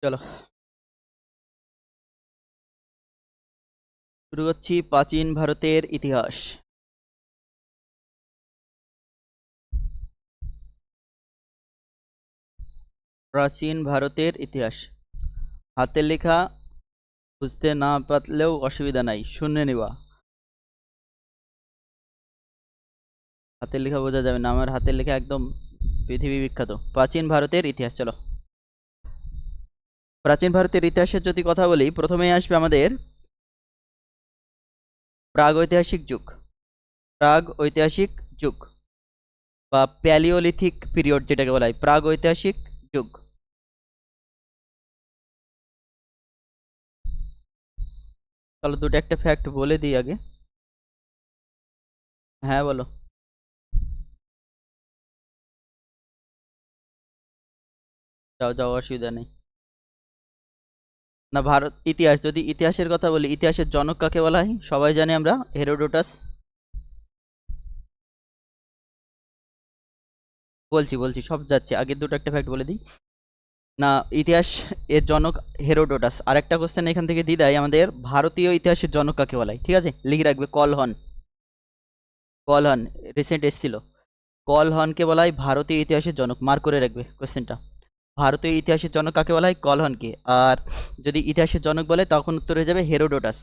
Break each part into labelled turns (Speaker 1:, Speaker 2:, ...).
Speaker 1: চলো শুরু করছি প্রাচীন ভারতের ইতিহাস। প্রাচীন ভারতের ইতিহাস হাতের লেখা বুঝতে না পারলেও অসুবিধা নাই, শুনে নিবা। হাতের লেখা বোঝা যাবে না, আমার হাতের লেখা একদম পৃথিবী বিখ্যাত। প্রাচীন ভারতের ইতিহাস, চলো। প্রাচীন ভারতের ইতিহাসের যদি কথা বলি, প্রথমেই আসবে আমাদের প্রাগৈতিহাসিক যুগ। প্রাগৈতিহাসিক যুগ বা প্যালিওলিথিক পিরিয়ড যেটাকে বলা হয়, প্রাগৈতিহাসিক যুগ। চলো দুটো একটা ফ্যাক্ট বলে দিই আগে। হ্যাঁ বলো। যাও যাও, অসুবিধা নেই। না, ভারত ইতিহাস, যদি ইতিহাসের কথা বলি, ইতিহাসের জনক কাকে বলা হয় সবাই জানি আমরা, হেরোডোটাস। বলছি বলছি, সব যাচ্ছে, আগে দুটো একটা ফ্যাক্ট বলে দিই। না, ইতিহাস এর জনক হেরোডোটাস। আর একটা কোশ্চেন এখান থেকে দিদাই, আমাদের ভারতীয় ইতিহাসের জনক কাকে বলা হয়, ঠিক আছে, লিখে রাখবে। কলহন। কলহন রিসেন্ট এসেছিল। কলহনকে বলা হয় ভারতীয় ইতিহাসের জনক, মার্ক করে রাখবে কোশ্চেনটা। ভারতীয় ইতিহাসের জনক কাকে বলা হয়, কলহনকে। আর যদি ইতিহাসের জনক বলে তখন উত্তর হয়ে যাবে হেরোডোটাস।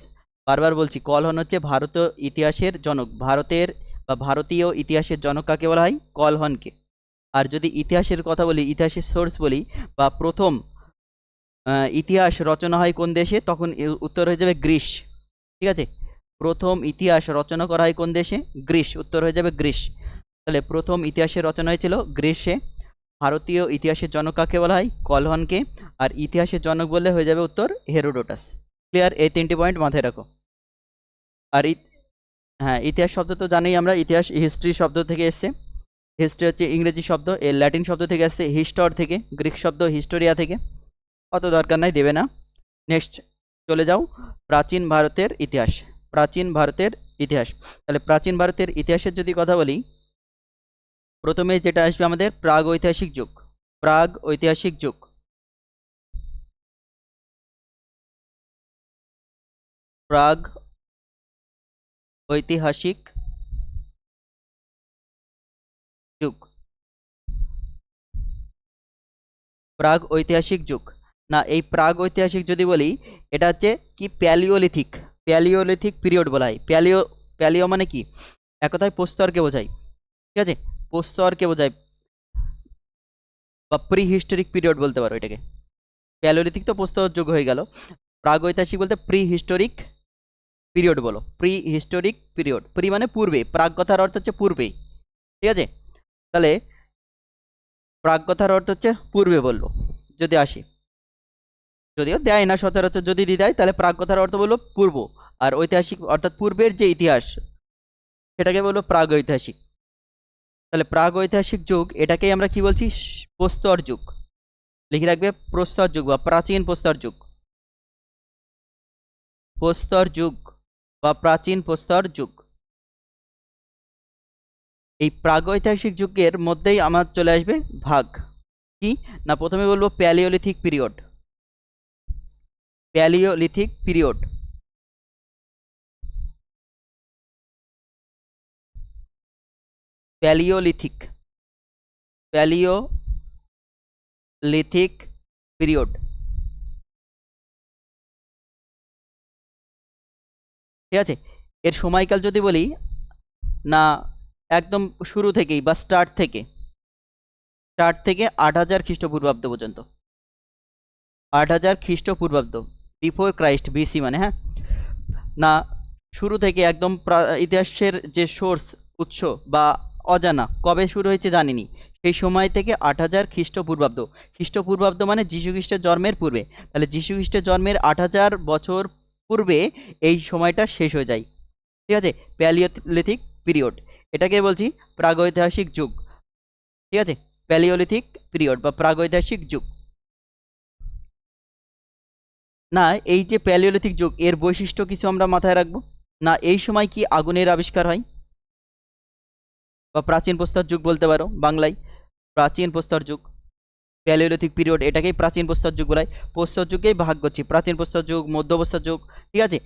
Speaker 1: বারবার বলছি, কলহন হচ্ছে ভারতীয় ইতিহাসের জনক। ভারতের বা ভারতীয় ইতিহাসের জনক কাকে বলা হয়, কলহনকে। আর যদি ইতিহাসের কথা বলি, ইতিহাসের সোর্স বলি, বা প্রথম ইতিহাস রচনা হয় কোন দেশে, তখন উত্তর হয়ে যাবে গ্রিস। ঠিক আছে, প্রথম ইতিহাস রচনা করা হয় কোন দেশে, গ্রিস, উত্তর হয়ে যাবে গ্রিস। তাহলে প্রথম ইতিহাসের রচনা হয়েছিল গ্রিসে। ভারতীয় ইতিহাসের জনক কাকে বলা হয়, কলহনকে। আর ইতিহাসের জনক বললে হয়ে যাবে উত্তর হেরোডোটাস। ক্লিয়ার? এই তিনটি পয়েন্ট মাথায় রাখো। আর হ্যাঁ, ইতিহাস শব্দ তো জানি আমরা, ইতিহাস হিস্ট্রি শব্দ থেকে এসছে। হিস্ট্রি হচ্ছে ইংরেজি শব্দ, এর ল্যাটিন শব্দ থেকে আসছে হিস্টর থেকে, গ্রিক শব্দ হিস্টোরিয়া থেকে। অত দরকার নাই, দেবে না। নেক্সট চলে যাও, প্রাচীন ভারতের ইতিহাস। প্রাচীন ভারতের ইতিহাস, তাহলে প্রাচীন ভারতের ইতিহাসের যদি কথা বলি, প্রথমে যেটা আসবে আমাদের প্রাগ ঐতিহাসিক যুগ। প্রাগ ঐতিহাসিক যুগ। প্রাগ ঐতিহাসিক যুগ। প্রাগ ঐতিহাসিক যুগ। না, এই প্রাগ ঐতিহাসিক যদি বলি, এটা হচ্ছে কি, প্যালিওলিথিক। প্যালিওলিথিক পিরিয়ড বলা হয়। প্যালিও, প্যালিও মানে কি, এক কথায় প্রস্তরকে বোঝায়। ঠিক আছে, প্রস্তরকে বোঝায়, বা প্রি হিস্টোরিক পিরিয়ড বলতে পারো এটাকে। প্যালিওলিথিক তো প্রস্তর যুগ হয়ে গেল, প্রাগৈতিহাসিক বলতে প্রি হিস্টোরিক পিরিয়ড বলো। প্রি হিস্টোরিক পিরিয়ড, প্রি মানে পূর্বে, প্রাগ কথার অর্থ হচ্ছে পূর্বে। ঠিক আছে, তাহলে প্রাগ কথার অর্থ হচ্ছে পূর্বে বললো। যদি আসি, যদিও দেয় না সচরাচর, যদি দিয়ে দেয় তাহলে প্রাগ কথার অর্থ বলবো পূর্ব। আর ঐতিহাসিক অর্থাৎ পূর্বের যে ইতিহাস, সেটাকে বলবো প্রাগ ঐতিহাসিক। তাহলে প্রাগ ঐতিহাসিক যুগ, এটাকেই আমরা কি বলছি, প্রস্তর যুগ। লিখে রাখবে, প্রস্তর যুগ বা প্রাচীন প্রস্তর যুগ। প্রস্তর যুগ বা প্রাচীন প্রস্তর যুগ। এই প্রাগৈতিহাসিক যুগের মধ্যেই আমার চলে আসবে ভাগ। কি না, প্রথমে বলবো palaeolithic period. Palaeolithic period, palaeolithic, palaeolithic period. ঠিক আছে, এর সময়কাল যদি বলি, না একদম শুরু থেকেই বা স্টার্ট থেকে 8000 খ্রিস্টপূর্বাব্দ পর্যন্ত। 8000 খ্রিস্টপূর্বাব্দ, বিফোর ক্রাইস্ট, বিসি মানে, হ্যাঁ। না, শুরু থেকে একদম ইতিহাসের যে সোর্স, উৎস বা অজানা, কবে শুরু হয়েছে জানিনি, সেই সময় থেকে 8000 খ্রিস্টপূর্বাব্দ। খ্রিস্টপূর্বাব্দ মানে যীশু খ্রিস্টের জন্মের পূর্বে। তাহলে যীশু খ্রিস্টের জন্মের 8000 বছর পূর্বে এই সময়টা শেষ হয়ে যায়। ঠিক আছে, প্যালিওলিথিক পিরিয়ড, এটাকে বলছি প্রাগৈতিহাসিক যুগ। ঠিক আছে, প্যালিওলিথিক পিরিয়ড বা প্রাগৈতিহাসিক যুগ। না, এই যে প্যালিওলিথিক যুগ, এর বৈশিষ্ট্য কিছু আমরা মাথায় রাখবো। না, এই সময় কি আগুনের আবিষ্কার হয়, বা প্রাচীন প্রস্তর যুগ বলতে পারো বাংলায়, প্রাচীন প্রস্তর যুগ। প্যালিওলিথিক পিরিয়ড, এটাকেই প্রাচীন প্রস্তর যুগ বলা হয়। প্রস্তর যুগকেই ভাগ করছি, প্রাচীন প্রস্তর যুগ, মধ্য প্রস্তর যুগ, ঠিক আছে।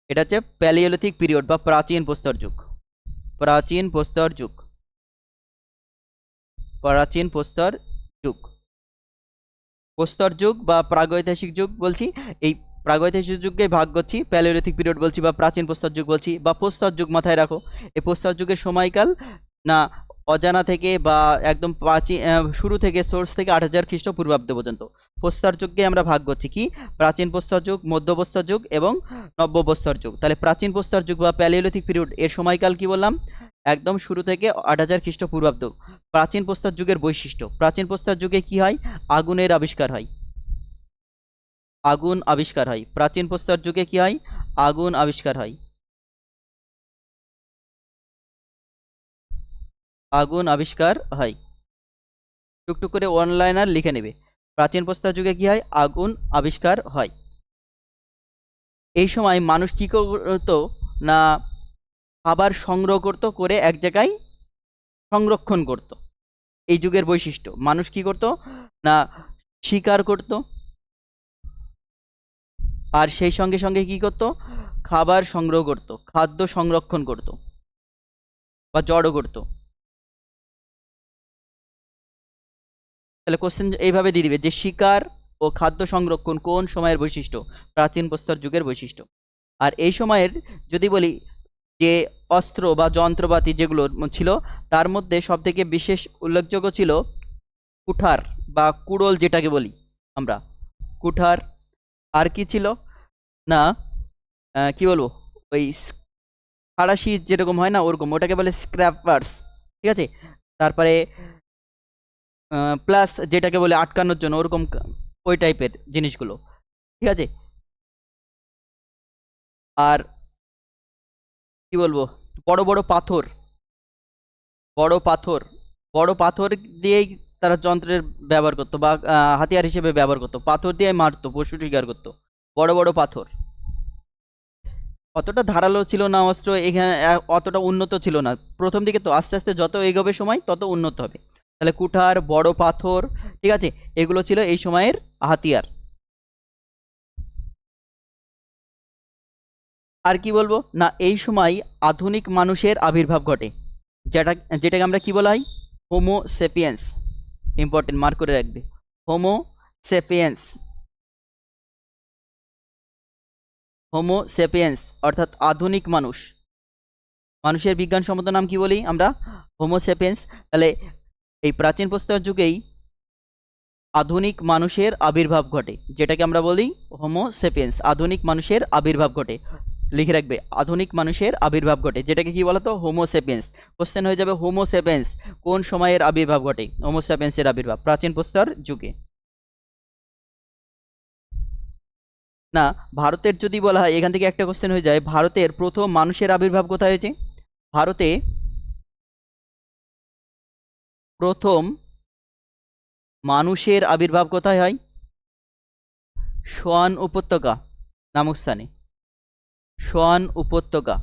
Speaker 1: এটা হচ্ছে প্যালিওলিথিক পিরিয়ড বা প্রাচীন প্রস্তর যুগ, প্রাচীন প্রস্তর যুগ, প্রাচীন প্রস্তর যুগ। প্রস্তর যুগ বা প্রাগৈতিহাসিক যুগ বলছি, এই প্রাগৈতিহাসিক যুগকে ভাগ করছি, প্যালিওলিথিক পিরিয়ড বলছি বা প্রাচীন প্রস্তর যুগ বলছি বা প্রস্তর যুগ, মাথায় রাখো। এই প্রস্তর যুগের সময়কাল না অজানা থেকে বা একদম প্রাচীন শুরু থেকে, সোর্স থেকে 8000 খ্রিস্টপূর্বাব্দ পর্যন্ত প্রস্তর যুগকে আমরা ভাগ করছি কি, প্রাচীন প্রস্তর যুগ, মধ্য প্রস্তর যুগ এবং নব্য প্রস্তর যুগ। তাহলে প্রাচীন প্রস্তর যুগ বা প্যালিওলিথিক পিরিয়ড এর সময়কাল কি বললাম, একদম শুরু থেকে 8000 খ্রিস্টপূর্বাব্দ। প্রাচীন প্রস্তর যুগের বৈশিষ্ট্য, প্রাচীন প্রস্তর যুগে কি হয়, আগুনের আবিষ্কার হয়, আগুন আবিষ্কার হয়। প্রাচীন প্রস্তর যুগে কি হয়, আগুন আবিষ্কার হয়, আগুন আবিষ্কার হয়। টুকটুক করে অনলাইনার লিখে নেবে, প্রাচীন প্রস্তর যুগে কি হয়, আগুন আবিষ্কার হয়। এই সময় মানুষ কি করতো না, খাবার সংগ্রহ করত, করে এক জায়গায় সংরক্ষণ করত। এই যুগের বৈশিষ্ট্য, মানুষ কি করত না, শিকার করত, আর সেই সঙ্গে সঙ্গে কি করত, খাবার সংগ্রহ করত, খাদ্য সংরক্ষণ করত বা জড়ো করত। তাহলে কোশ্চেন এইভাবে দিয়ে দিবে যে শিকার ও খাদ্য সংরক্ষণ কোন সময়ের বৈশিষ্ট্য, প্রাচীন প্রস্তর যুগের বৈশিষ্ট্য। আর এই সময়ের যদি বলি যে অস্ত্র বা যন্ত্রপাতি যেগুলো ছিল, তার মধ্যে সবথেকে বিশেষ উল্লেখযোগ্য ছিল কুঠার বা কুড়োল, যেটাকে বলি আমরা কুঠার। আর কি ছিল না, কি বলবো, ওই সাঁড়াশি যেরকম হয় না ওরকম, ওটাকে বলে স্ক্র্যাপার্স, ঠিক আছে। তারপরে প্লাস যেটাকে বলে আটকানোর জন্য ওরকম, ওই টাইপের জিনিসগুলো, ঠিক আছে। আর কি বলবো, বড় বড় পাথর, বড় পাথর, বড় পাথর দিয়েই তারা যন্ত্রের ব্যবহার করতো বা হাতিয়ার হিসেবে ব্যবহার করতো, পাথর দিয়ে মারতো, পশু শিকার করতো, বড় বড় পাথর। অতটা ধারালো ছিল না অস্ত্র এখানে, অতটা উন্নত ছিল না প্রথম দিকে, তো আস্তে আস্তে যত এগোবে সময় তত উন্নত হবে। তাহলে কুঠার, বড় পাথর, ঠিক আছে, এগুলো ছিল এই সময়ের হাতিয়ার। আর কি বলবো না, এই সময় আধুনিক মানুষের আবির্ভাব ঘটে, যেটাকে আমরা কি বলা হয়, হোমো সেপিয়েন্স। ইম্পর্টেন্ট, মার্ক করে রাখবে, হোমো সেপিয়েন্স, হোমো সেপিয়েন্স অর্থাৎ আধুনিক মানুষ। মানুষের বিজ্ঞানসম্মত নাম কি বলি আমরা, হোমো সেপিয়েন্স। তাহলে এই প্রাচীন প্রস্তর যুগেই আধুনিক মানুষের আবির্ভাব ঘটে, যেটাকে আমরা বলি হোমো সেপিয়েন্স, আধুনিক মানুষের আবির্ভাব ঘটে। লিখে রাখবে, আধুনিক মানুষের আবির্ভাব ঘটে, যেটাকে কি বলতো, হোমো সেপিয়েন্স। কোশ্চেন হয়ে যাবে হোমো সেপিয়েন্স কোন সময়ের আবির্ভাব ঘটে, হোমো সেপিয়েন্সের আবির্ভাব প্রাচীন প্রস্তর যুগে। না, ভারতের যদি বলা হয়, এখান থেকে একটা কোশ্চেন হয়ে যায়, ভারতের প্রথম মানুষের আবির্ভাব কোথায় হয়েছে, ভারতে প্রথম মানুষের আবির্ভাব কোথায় হয়, সোয়ান উপত্যকা নামক স্থানে, সোয়ান উপত্যকা।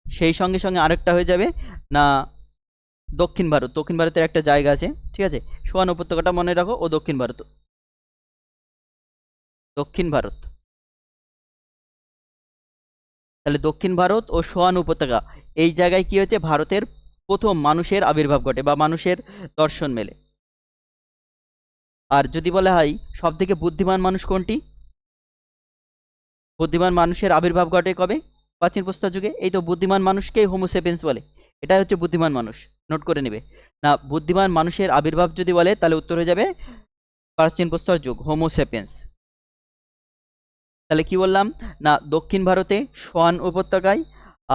Speaker 1: সেই সঙ্গে সঙ্গে আরেকটা হয়ে যাবে না, দক্ষিণ ভারত, দক্ষিণ ভারতের একটা জায়গা আছে, ঠিক আছে, সোয়ান উপত্যকাটা মনে রাখো, ও দক্ষিণ ভারত, দক্ষিণ ভারত। তাহলে দক্ষিণ ভারত ও সোয়ান উপত্যকা, এই জায়গায় কি হয়েছে, ভারতের প্রথম মানুষের আবির্ভাব ঘটে বা মানুষের দর্শন মেলে। আর যদি বলা হয় সব থেকে বুদ্ধিমান মানুষ কোনটি, বুদ্ধিমান মানুষের আবির্ভাব ঘটে কবে, প্রাচীন প্রস্তর যুগে। এই তো বুদ্ধিমান মানুষকেই হোমোসেপিয়েন্স বলে, এটাই হচ্ছে বুদ্ধিমান মানুষ, নোট করে নেবে। না, বুদ্ধিমান মানুষের আবির্ভাব যদি বলে তাহলে উত্তর হয়ে যাবে প্রাচীন প্রস্তর যুগ, হোমোসেপিয়েন্স। তাহলে কি বললাম না, দক্ষিণ ভারতে সোয়ান উপত্যকায়,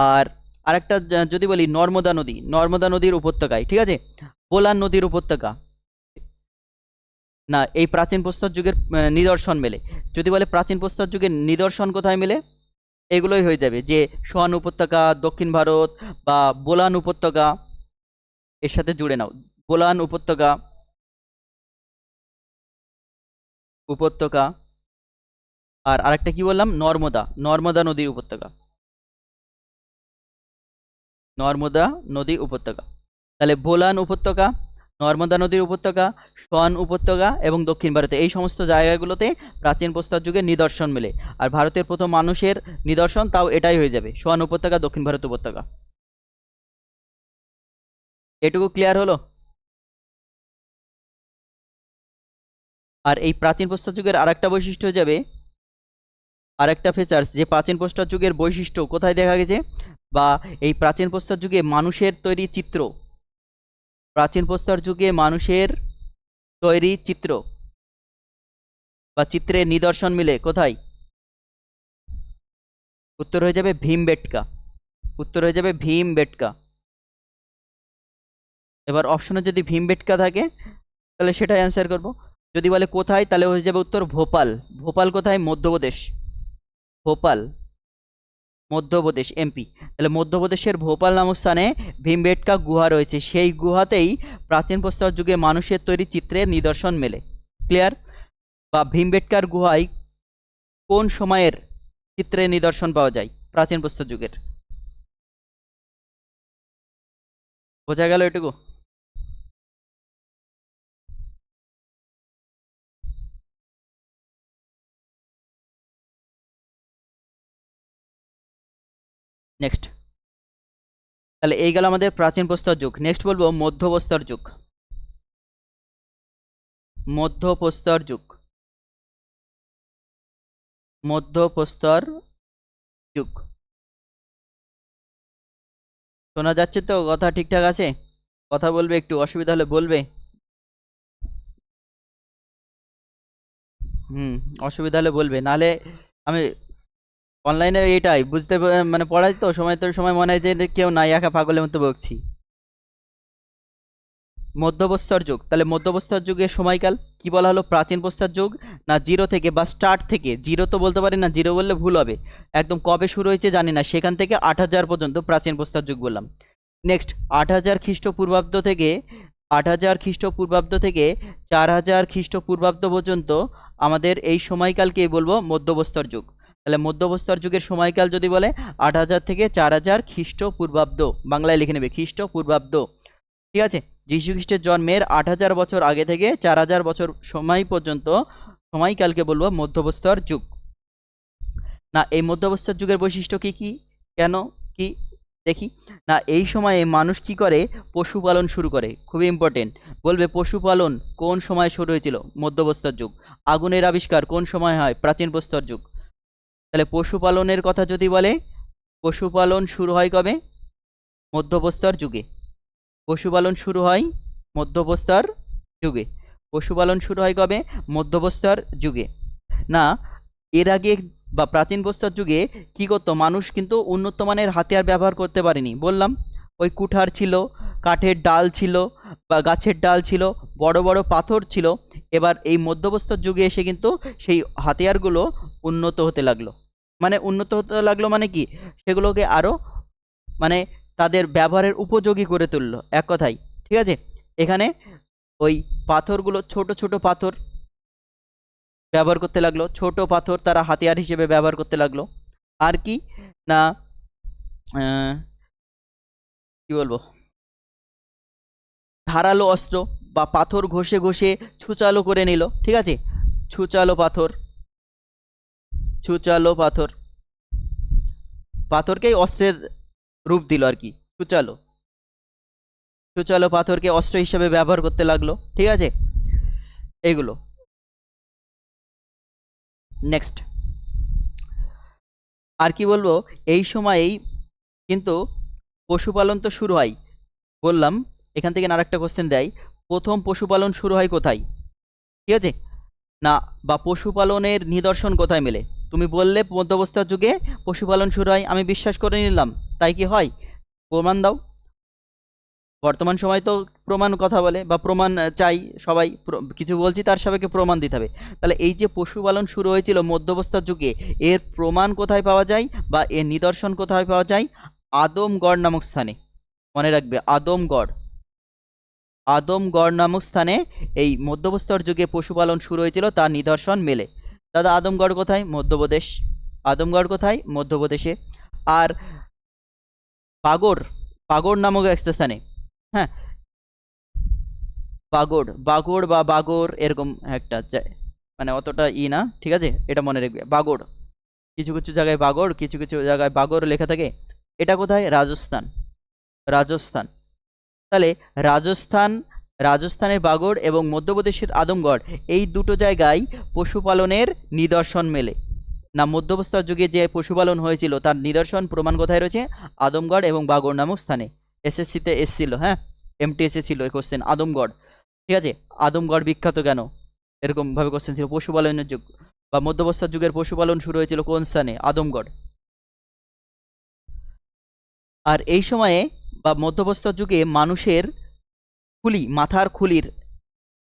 Speaker 1: আর আরেকটা যদি বলি নর্মদা নদী, নর্মদা নদীর উপত্যকায়, ঠিক আছে, বোলান নদীর উপত্যকা, না এই প্রাচীন প্রস্তর যুগের নিদর্শন মেলে। যদি বলে প্রাচীন প্রস্তর যুগের নিদর্শন কোথায় মেলে, এগুলোই হয়ে যাবে যে সোয়ান উপত্যকা, দক্ষিণ ভারত বা বোলান উপত্যকা, এর সাথে জুড়ে নাও, বোলান উপত্যকা, উপত্যকা। আর আরেকটা কি বললাম, নর্মদা, নর্মদা নদীর উপত্যকা, নর্মদা নদী উপত্যকা। তাহলে বোলান উপত্যকা, নর্মদা নদীর উপত্যকা, সোয়ান উপত্যকা এবং দক্ষিণ ভারতে, এই সমস্ত জায়গাগুলোতে প্রাচীন প্রস্তর যুগের নিদর্শন মেলে। আর ভারতের প্রথম মানুষের নিদর্শন তাও এটাই হয়ে যাবে, সোয়ান উপত্যকা, দক্ষিণ ভারত উপত্যকা। এটুকু ক্লিয়ার হলো? আর এই প্রাচীন প্রস্তর যুগের আরেকটা বৈশিষ্ট্য হয়ে যাবে, আরেকটা ফিচার্স, যে প্রাচীন প্রস্তর যুগের বৈশিষ্ট্য কোথায় দেখা গেছে, বা এই প্রাচীন প্রস্তর যুগে মানুষের তৈরি চিত্র, প্রাচীন প্রস্তর যুগে মানুষের তৈরি চিত্র বা চিত্রের নিদর্শন মিলে কোথায়? উত্তর হয়ে যাবে ভীমবেটকা, উত্তর হয়ে যাবে ভীমবেটকা। এবার অপশনে যদি ভীমবেটকা থাকে তাহলে সেটাই অ্যান্সার করব। যদি বলে কোথায়, তাহলে হয়ে যাবে উত্তর ভোপাল। ভোপাল কোথায়? মধ্যপ্রদেশ। ভোপাল মধ্যপ্রদেশ, এমপি। তাহলে মধ্যপ্রদেশের ভোপাল নামক স্থানে ভীমবেটকা গুহা রয়েছে, সেই গুহাতেই প্রাচীন প্রস্তর যুগে মানুষের তৈরি চিত্রের নিদর্শন মেলে। ক্লিয়ার? বা ভীমবেটকার গুহায় কোন সময়ের চিত্রের নিদর্শন পাওয়া যায় প্রাচীন প্রস্তর যুগের? বোঝা গেল এটুকু? নেক্সট, তাহলে এই গেল আমাদের প্রাচীন প্রস্তর যুগ। নেক্সট বলবো মধ্যপ্রস্তর যুগ। মধ্যপ্রস্তর যুগ, মধ্যপ্রস্তর যুগ। শোনা যাচ্ছে তো? কথা ঠিকঠাক আছে? কথা বলবে, একটু অসুবিধা হলে বলবে। হুম, অসুবিধা হলে বলবে, নাহলে আমি অনলাইনে এটাই বুঝতে মানে পড়াই তো সময়, তো সময় মনে হয় যে কেউ নাই, একা পাগলের মতো বকছি। মধ্যপ্রস্তর যুগ, তাহলে মধ্যপ্রস্তর যুগের সময়কাল কি বলা হলো? প্রাচীন প্রস্তর যুগ না জিরো থেকে বা স্টার্ট থেকে, জিরো তো বলতে পারি না, জিরো বললে ভুল হবে, একদম কবে শুরু হয়েছে জানি না, সেখান থেকে ৮০০০ পর্যন্ত প্রাচীন প্রস্তর যুগ বললাম। নেক্সট ৮০০০ খ্রিস্টপূর্বাব্দ থেকে, ৮০০০ খ্রিস্টপূর্বাব্দ থেকে ৪০০০ খ্রিস্টপূর্বাব্দ পর্যন্ত আমাদের এই সময়কালকে বলবো মধ্যপ্রস্তর যুগ। তাহলে মধ্যপ্রস্তর যুগের সময়কাল যদি বলে ৮০০০ থেকে ৪০০০ খ্রিস্টপূর্বাব্দ, বাংলায় লিখে নেবে খ্রিস্টপূর্বাব্দ। ঠিক আছে? যীশু খ্রিস্টের জন্মের ৮০০০ বছর আগে থেকে ৪০০০ বছর সময় পর্যন্ত সময়কালকে বলবো মধ্যপ্রস্তর যুগ। না এই মধ্যপ্রস্তর যুগের বৈশিষ্ট্য কি কি, কেন কি দেখি। না এই সময়ে মানুষ কি করে? পশুপালন শুরু করে। খুবই ইম্পর্টেন্ট, বলবে পশুপালন কোন সময় শুরু হয়েছিল? মধ্যপ্রস্তর যুগ। আগুনের আবিষ্কার কোন সময় হয়? প্রাচীন প্রস্তর যুগ। তাহলে পশুপালনের কথা যদি বলে, পশুপালন শুরু হয় কবে? মধ্যপ্রস্তর যুগে। পশুপালন শুরু হয় মধ্যপ্রস্তর যুগে। পশুপালন শুরু হয় কবে? মধ্যপ্রস্তর যুগে। না এর আগে বা প্রাচীন প্রস্তর যুগে কি করতো মানুষ? কিন্তু উন্নত মানের হাতিয়ার ব্যবহার করতে পারেনি, বললাম ওই কুঠার ছিল, কাঠের ডাল ছিল বা গাছের ডাল ছিল, বড় বড় পাথর ছিল। এবার এই মধ্যপ্রস্তর যুগে এসে কিন্তু সেই হাতিয়ারগুলো উন্নত হতে লাগলো। মানে উন্নত হতে লাগলো মানে কি, সেগুলোকে আরো মানে তাদের ব্যবহারের উপযোগী করে তুললো, এক কথায়। ঠিক আছে? এখানে ওই পাথরগুলো, ছোট ছোট পাথর ব্যবহার করতে লাগলো, ছোট পাথর তারা হাতিয়ার হিসেবে ব্যবহার করতে লাগলো। আর কি না কি বলবো, ধারালো অস্ত্র বা পাথর ঘষে ঘষে ছুচালো করে নিল। ঠিক আছে? ছুচালো পাথর, ছুচালো পাথর, পাথরকেই অস্ত্রের রূপ দিল আর কি, ছুচালো, ছুচালো পাথরকে অস্ত্র হিসেবে ব্যবহার করতে লাগলো। ঠিক আছে? এগুলো। নেক্সট আর কি বলবো, এই সময়েই কিন্তু পশুপালন তো শুরু হয়, বললাম। এখান থেকে আরেকটা কোশ্চেন দেয়, প্রথম পশুপালন শুরু হয় কোথায়? ঠিক আছে? না বা পশুপালনের নিদর্শন কোথায় মেলে? তুমি বললে মধ্যপ্রস্তর যুগে পশুপালন শুরু হয়, আমি বিশ্বাস করে নিলাম, তাই কি হয়? প্রমাণ দাও। বর্তমান সময় তো প্রমাণ কথা বলে বা প্রমাণ চাই সবাই, কিছু বলছি তার সবাইকে প্রমাণ দিতে হবে। তাহলে এই যে পশুপালন শুরু হয়েছিল মধ্যপ্রস্তর যুগে, এর প্রমাণ কোথায় পাওয়া যায় বা এর নিদর্শন কোথায় পাওয়া যায়? আদমগড় নামক স্থানে। মনে রাখবে, আদমগড়, আদমগড় নামক স্থানে এই মধ্যপ্রস্তর যুগে পশুপালন শুরু হয়েছিল তার নিদর্শন মেলে। দাদা আদমগড় কোথায়? মধ্যপ্রদেশ। আদমগড় কোথায়? মধ্যপ্রদেশে। আর পাগড়, পাগড় নামক এক স্থানে, হ্যাঁ, বাগড়, বাগড় বা বাগর এরকম একটা মানে অতটা না, ঠিক আছে, এটা মনে রাখবে বাগড়। কিছু কিছু জায়গায় বাগড়, কিছু কিছু জায়গায় বাগর লেখা থাকে। এটা কোথায়? রাজস্থান, রাজস্থান। তাহলে রাজস্থান, রাজস্থানের বাগড় এবং মধ্যপ্রদেশের আদমগড়, এই দুটো জায়গায় পশুপালনের নিদর্শন মেলে। না মধ্যপ্রস্তর যুগে যে পশুপালন হয়েছিল তার নিদর্শন প্রমাণ কোথায় রয়েছে? আদমগড় এবং বাগড় নামক স্থানে। এসএসসিতে এসেছিল, হ্যাঁ, এমটিএসে ছিল এই কোশ্চেন, আদমগড়। ঠিক আছে, আদমগড় বিখ্যাত কেন, এরকম ভাবে কোশ্চেন ছিল। পশুপালনের যুগ বা মধ্যপ্রস্তর যুগের পশুপালন শুরু হয়েছিল কোন স্থানে? আদমগড়। আর এই সময়ে বা মধ্যপ্রস্তর যুগে মানুষের খুলি, মাথার খুলির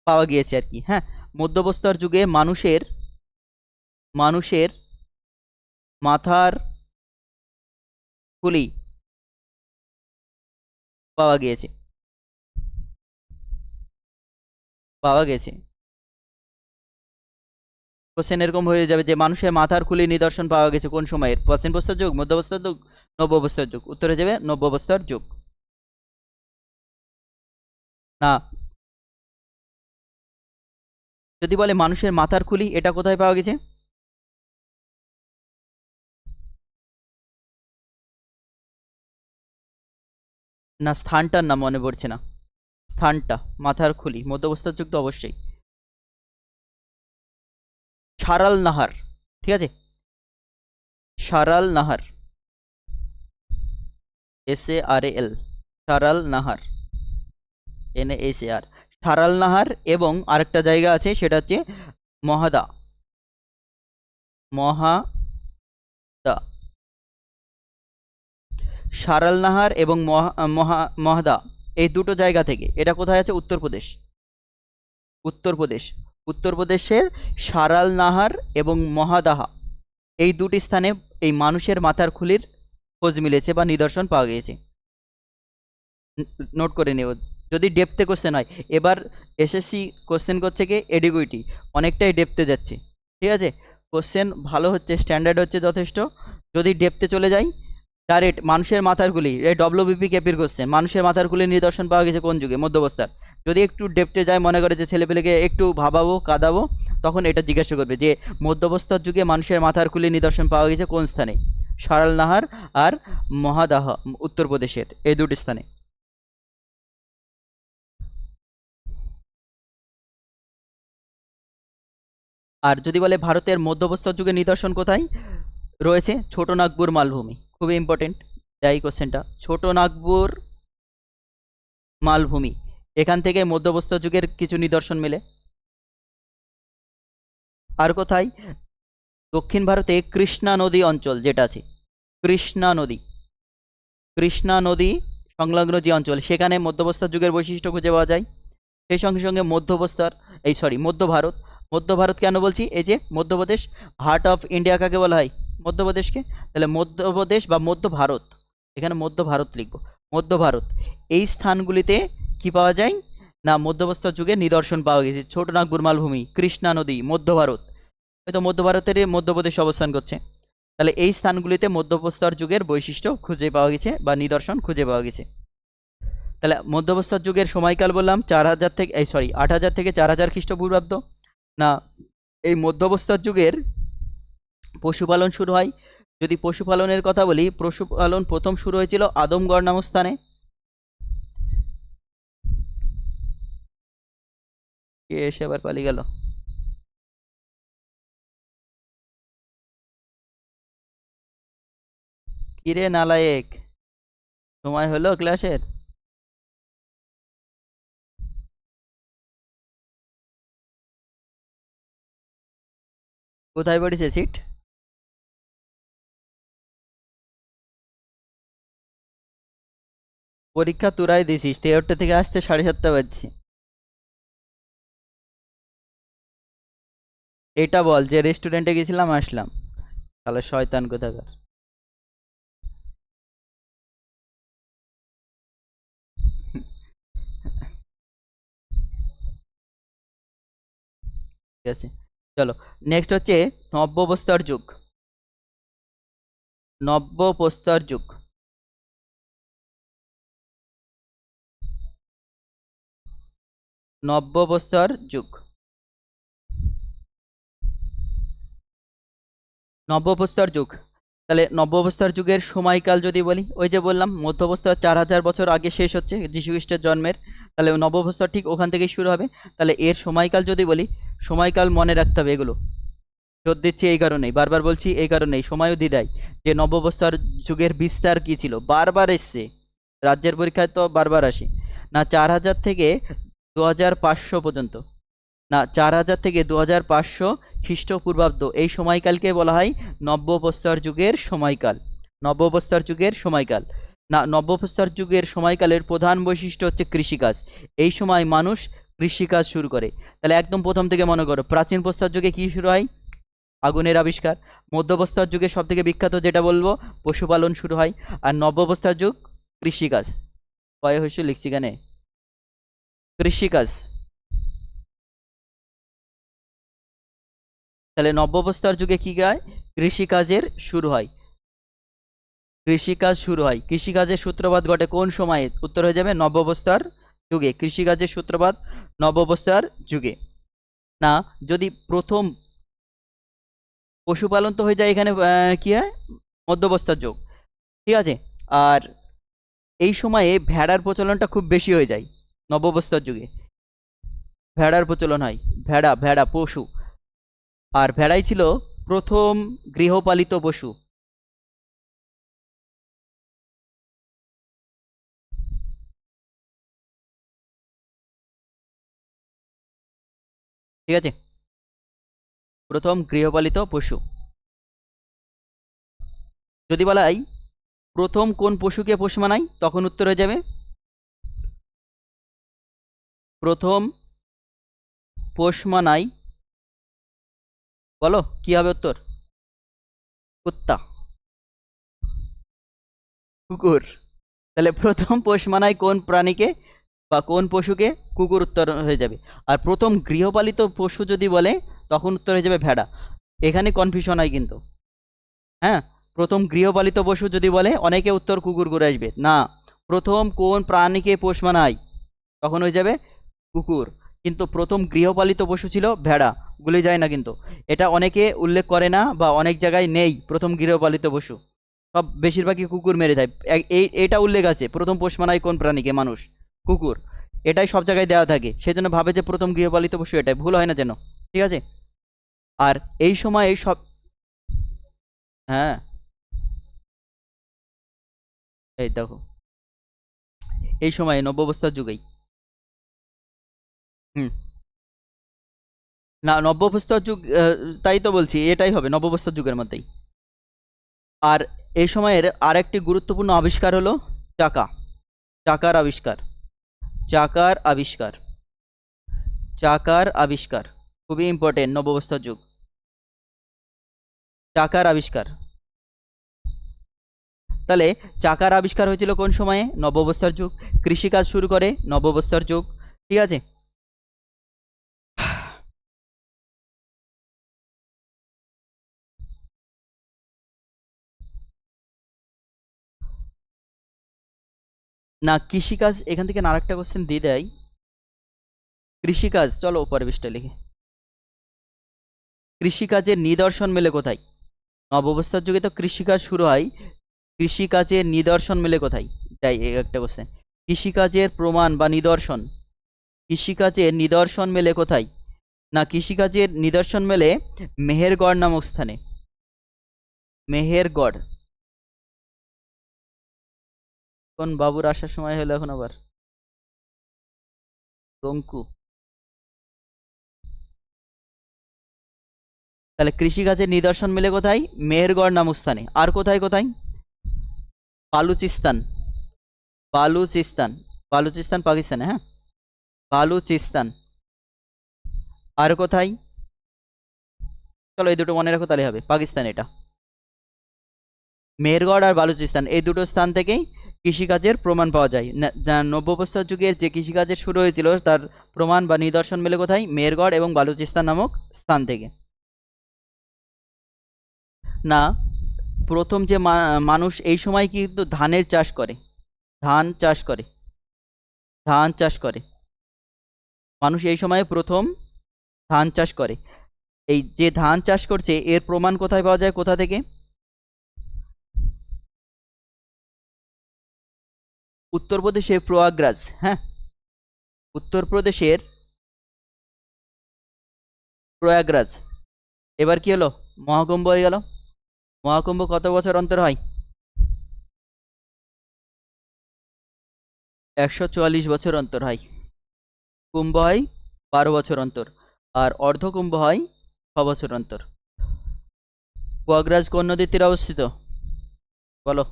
Speaker 1: পাওয়া গিয়েছে আর কি। হ্যাঁ, মধ্যপ্রস্তর যুগে মানুষের মানুষের মাথার খুলি পাওয়া গিয়েছে, পাওয়া গেছে। কোশ্চেন এরকম হয়ে যাবে যে মানুষের মাথার খুলি নিদর্শন পাওয়া গেছে কোন সময়ের? প্রাচীন প্রস্তর যুগ, মধ্যপ্রস্তর যুগ, নব্যপ্রস্তর যুগ। উত্তরে যাবে নব্যপ্রস্তর যুগ। না, যদি বলে মানুষের মাথার খুলি, এটা কোথায় পাওয়া গেছে? না, স্থানটার নাম মনে পড়ছে না। স্থানটা, মাথার খুলি, মধ্যপ্রস্তর যুগ তো অবশ্যই। সারাল নাহার, ঠিক আছে, সারাল নাহার, SARAL, সারাল নাহার, NASAR, সারাল নাহার। এবং আরেকটা জায়গা আছে সেটা হচ্ছে মহাদা, মহাদা। সারাল নাহার এবং মহাদা, এই দুটো জায়গা থেকে। এটা কোথায় আছে? উত্তরপ্রদেশ, উত্তরপ্রদেশ। উত্তরপ্রদেশের সারাল নাহার এবং মহাদাহা, এই দুটি স্থানে এই মানুষের মাথার খুলির খোঁজ মিলেছে বা নিদর্শন পাওয়া গিয়েছে। নোট করে নিও যদি ডেপথে কোশ্চেন হয়। এবার এসএসসি কোশ্চেন করছে কি এডিকুইটি, অনেকটাই ডেপথে যাচ্ছে, ঠিক আছে। কোশ্চেন ভালো হচ্ছে, স্ট্যান্ডার্ড হচ্ছে যথেষ্ট। যদি ডেপথে চলে যাই, ডাইরেক্ট মানুষের মাথার খুলি, এই ডব্লিউবিপি কেপির কোশ্চেন, মানুষের মাথার খুলির নিদর্শন পাওয়া গেছে কোন যুগে? মধ্যবস্থার। যদি একটু ডেপথে যায়, মনে করে যে ছেলেপেলেকে একটু ভাবাবো কাঁদাবো, তখন এটা জিজ্ঞাসা করবে যে মধ্যবস্থার যুগে মানুষের মাথার খুলির নিদর্শন পাওয়া গেছে কোন স্থানে? সারাল নাহার আর মহাদাহ, উত্তরপ্রদেশের এই দুটি স্থানে। আর যদি বলে ভারতের মধ্যপ্রস্তর যুগের নিদর্শন কোথায় রয়েছে? ছোট নাগপুর মালভূমি, খুবই ইম্পর্টেন্ট এই কোশ্চেনটা। ছোট নাগপুর মালভূমি, এখান থেকে মধ্যপ্রস্তর যুগের কিছু নিদর্শন মেলে। আর কোথায়? দক্ষিণ ভারতে কৃষ্ণা নদী অঞ্চল যেটা আছে, কৃষ্ণা নদী, কৃষ্ণা নদী সংলগ্ন যে অঞ্চল, সেখানে মধ্যপ্রস্তর যুগের বৈশিষ্ট্য খুঁজে পাওয়া যায়। সেই সঙ্গে সঙ্গে মধ্যপ্রস্তর, মধ্য ভারত। মধ্য ভারত কেন বলছি? এই যে মধ্যপ্রদেশ, হার্ট অফ ইন্ডিয়া কাকে বলা হয়? মধ্যপ্রদেশকে। তাহলে মধ্যপ্রদেশ বা মধ্য ভারত, এখানে মধ্য ভারত লিখব, মধ্য ভারত। এই স্থানগুলিতে কি পাওয়া যায়? না মধ্যপ্রস্তর যুগের নিদর্শন পাওয়া গেছে। ছোটনাগপুর মালভূমি, কৃষ্ণা নদী, মধ্য ভারত। হয়তো মধ্য ভারতেরই মধ্যপ্রদেশ অবস্থান করছে। তাহলে এই স্থানগুলিতে মধ্যপ্রস্তর যুগের বৈশিষ্ট্য খুঁজে পাওয়া গেছে বা নিদর্শন খুঁজে পাওয়া গেছে। তাহলে মধ্যপ্রস্তর যুগের সময়কাল বললাম 4000 থেকে 8000 থেকে 4000 খ্রিস্টপূর্বাব্দ। না, এই মধ্যপ্রস্তর যুগের পশুপালন শুরু হয়। যদি পশুপালনের কথা বলি, পশুপালন প্রথম শুরু হয়েছিল আদমগড় নামক স্থানে। কে এসে আবার পালিয়ে গেল? কিরে নালায়েক, সময় হলো ক্লাসের? কোথায় পড়েছে সিট? পরীক্ষা তোরাই দিছিস, 13টা থেকে আসতে 7:30 বাজছে। এটা বল যে রেস্টুরেন্টে গেছিলাম আসলাম, তাহলে শয়তান কোথাকার। ঠিক আছে, চলো নেক্সট হচ্ছে নব্যপ্রস্তর যুগ। নব্যপ্রস্তর যুগ, নব্যবস্থার যুগ। নব্যবস্থার যুগ, তাহলে নব্যবস্থার যুগের সময়কাল যদি বলি, ওই যে বললাম মধ্যবস্থা 4000 বছর আগে শেষ হচ্ছে যীশু খ্রিস্টের জন্মের, তাহলে নব্যবস্থা ঠিক ওখান থেকেই শুরু হবে। তাহলে এর সময়কাল যদি বলি, সময়কাল মনে রাখতে হবে। এগুলো জোর দিচ্ছি এই কারণেই, বারবার বলছি এই কারণেই, সময়ও দিয়ে দেয় যে নব্যবস্থার যুগের বিস্তার কি ছিল, বারবার এসছে রাজ্যের পরীক্ষায়, তো বারবার আসে না। 4000 থেকে 2500 পর্যন্ত, না 4000 থেকে 2500 খ্রিস্টপূর্বাব্দ, এই সময়কালকে বলা হয় নব্যবস্থার যুগের সময়কাল। নব্যবস্থার যুগের সময়কাল, না নব্যবস্থার যুগের সময়কালের প্রধান বৈশিষ্ট্য হচ্ছে কৃষিকাজ। এই সময় মানুষ কৃষিকাজ শুরু করে। তাহলে একদম প্রথম থেকে মনে করো, প্রাচীন প্রস্তর যুগে কি শুরু হয়? আগুনের আবিষ্কার। মধ্যবস্থার যুগে সব থেকে বিখ্যাত যেটা বলবো, পশুপালন শুরু হয়। আর নব্যবস্থার যুগ কৃষিকাজ। কয় হয়েছে লিখছি কেন, কৃষিকাজ। তাহলে নব্যবস্থার যুগে কি হয়? কৃষিকাজের শুরু হয়। কৃষিকাজ শুরু হয়। কৃষিকাজের সূত্রপাত ঘটে কোন সময়ে? উত্তর হয়ে যাবে নব্যবস্থার যুগে। কৃষিকাজের সূত্রপাত নব্যবস্থার যুগে। না, যদি প্রথম পশুপালন তো হয়ে যায় এখানে, কি হয়, মধ্যবস্থার যুগ, ঠিক আছে। আর এই সময়ে ভেড়ার প্রচলনটা খুব বেশি হয়ে যায় নব্যবস্থার যুগে। ভেড়ার প্রচলন হয়, ভেড়া ভেড়া পশু। আর ভেড়াই ছিল প্রথম গৃহপালিত পশু। ঠিক আছে, প্রথম গৃহপালিত পশু। যদি বলা হয় প্রথম কোন পশুকে পোষ মানায়, তখন উত্তর হয়ে যাবে প্রথম পোষ মানায়, বলো কি হবে উত্তর? কুত্তা, কুকুর। তাহলে প্রথম পোষ মানায় কোন প্রাণীকে বা কোন পশুকে? কুকুর উত্তর হয়ে যাবে। আর প্রথম গৃহপালিত পশু যদি বলে, তখন উত্তর হয়ে যাবে ভেড়া। এখানে কনফিউশন হয় কিন্তু, হ্যাঁ। প্রথম গৃহপালিত পশু যদি বলে, অনেকে উত্তর কুকুর করে আসবে। না, প্রথম কোন প্রাণীকে পোষ মানায়, তখন হয়ে যাবে কুকুর। কিন্তু প্রথম গৃহপালিত পশু ছিল ভেড়া, ভুলে যায় না কিন্তু। এটা অনেকে উল্লেখ করে না, বা অনেক জায়গায় নেই প্রথম গৃহপালিত পশু, সব বেশিরভাগই কুকুর মেরে দেয়। এটা উল্লেখ আছে, প্রথম পোষ মানায় কোন প্রাণীকে মানুষ, কুকুর। এটাই সব জায়গায় দেওয়া থাকে, সেই জন্য ভাবে যে প্রথম গৃহপালিত পশু, এটাই ভুল হয় না যেন, ঠিক আছে। আর এই সময় এই সব, হ্যাঁ, এই দেখো, এই সময় নব্যবস্থার যুগেই। হুম, না নব্যবস্থার যুগ, তাই তো বলছি, এটাই হবে নব্যবস্থার যুগের মধ্যেই। আর এই সময়ের আরেকটি গুরুত্বপূর্ণ আবিষ্কার হলো চাকা। চাকার আবিষ্কার, চাকার আবিষ্কার, চাকার আবিষ্কার খুবই ইম্পর্টেন্ট নব্যবস্থার যুগ। চাকার আবিষ্কার, তাহলে চাকার আবিষ্কার হয়েছিল কোন সময়ে? নব্যবস্থার যুগ। কৃষিকাজ শুরু করে নব্যবস্থার যুগ, ঠিক আছে। না কৃষিকাজ, এখান থেকে আরেকটা কোশ্চেন দিয়ে দেয়, কৃষিকাজ, চলো পরে পৃষ্ঠা লিখে, কৃষিকাজের নিদর্শন মেলে কোথায়? নববস্থার যুগে তো কৃষিকাজ শুরু হয়, কৃষিকাজের নিদর্শন মেলে কোথায়? তাই এই একটা কোশ্চেন। কৃষিকাজের প্রমাণ বা নিদর্শন, কৃষিকাজের নিদর্শন মেলে কোথায়? না কৃষিকাজের নিদর্শন মেলে মেহেরগড় নামক স্থানে। মেহেরগড়। কোন বাবুর আসার সময় হলো এখন আবার? রঙ্কু। তাহলে কৃষিকাজের নিদর্শন মেলে কোথায়? মেহেরগড় নামক স্থানে। আর কোথায় কোথায়? বালুচিস্তান, বালুচিস্তান, বালুচিস্তান পাকিস্তানে, হ্যাঁ, বালুচিস্তান। আর কোথায়? চলো এই দুটো মনে রাখো, তাহলে হবে পাকিস্তান এটা। মেহেরগড় আর বালুচিস্তান, এই দুটো স্থান থেকেই কৃষিকাজের প্রমাণ পাওয়া যায়। নব্যপ্রস্তর যুগের যে কৃষিকাজের শুরু হয়েছিল, তার প্রমাণ বা নিদর্শন মেলে কোথায়? মেহেরগড় এবং বালুচিস্তান নামক স্থান থেকে। না, প্রথম যে মানুষ এই সময় কিন্তু ধানের চাষ করে, ধান চাষ করে, ধান চাষ করে। মানুষ এই সময়ে প্রথম ধান চাষ করে। এই যে ধান চাষ করছে এর প্রমাণ কোথায় পাওয়া যায়, কোথা থেকে? উত্তরপ্রদেশের প্রয়াগরাজ। হ্যাঁ, উত্তরপ্রদেশের প্রয়াগরাজ। এবার কি হলো, মহাকুম্ভ হয়ে গেল। মহাকুম্ভ কত বছর অন্তর হয়? 144 বছর অন্তর হয়। কুম্ভ হয় 12 বছর অন্তর, আর অর্ধকুম্ভ হয় 6 বছর অন্তর। প্রয়াগরাজ কোন নদীর তীরে অবস্থিত বলো?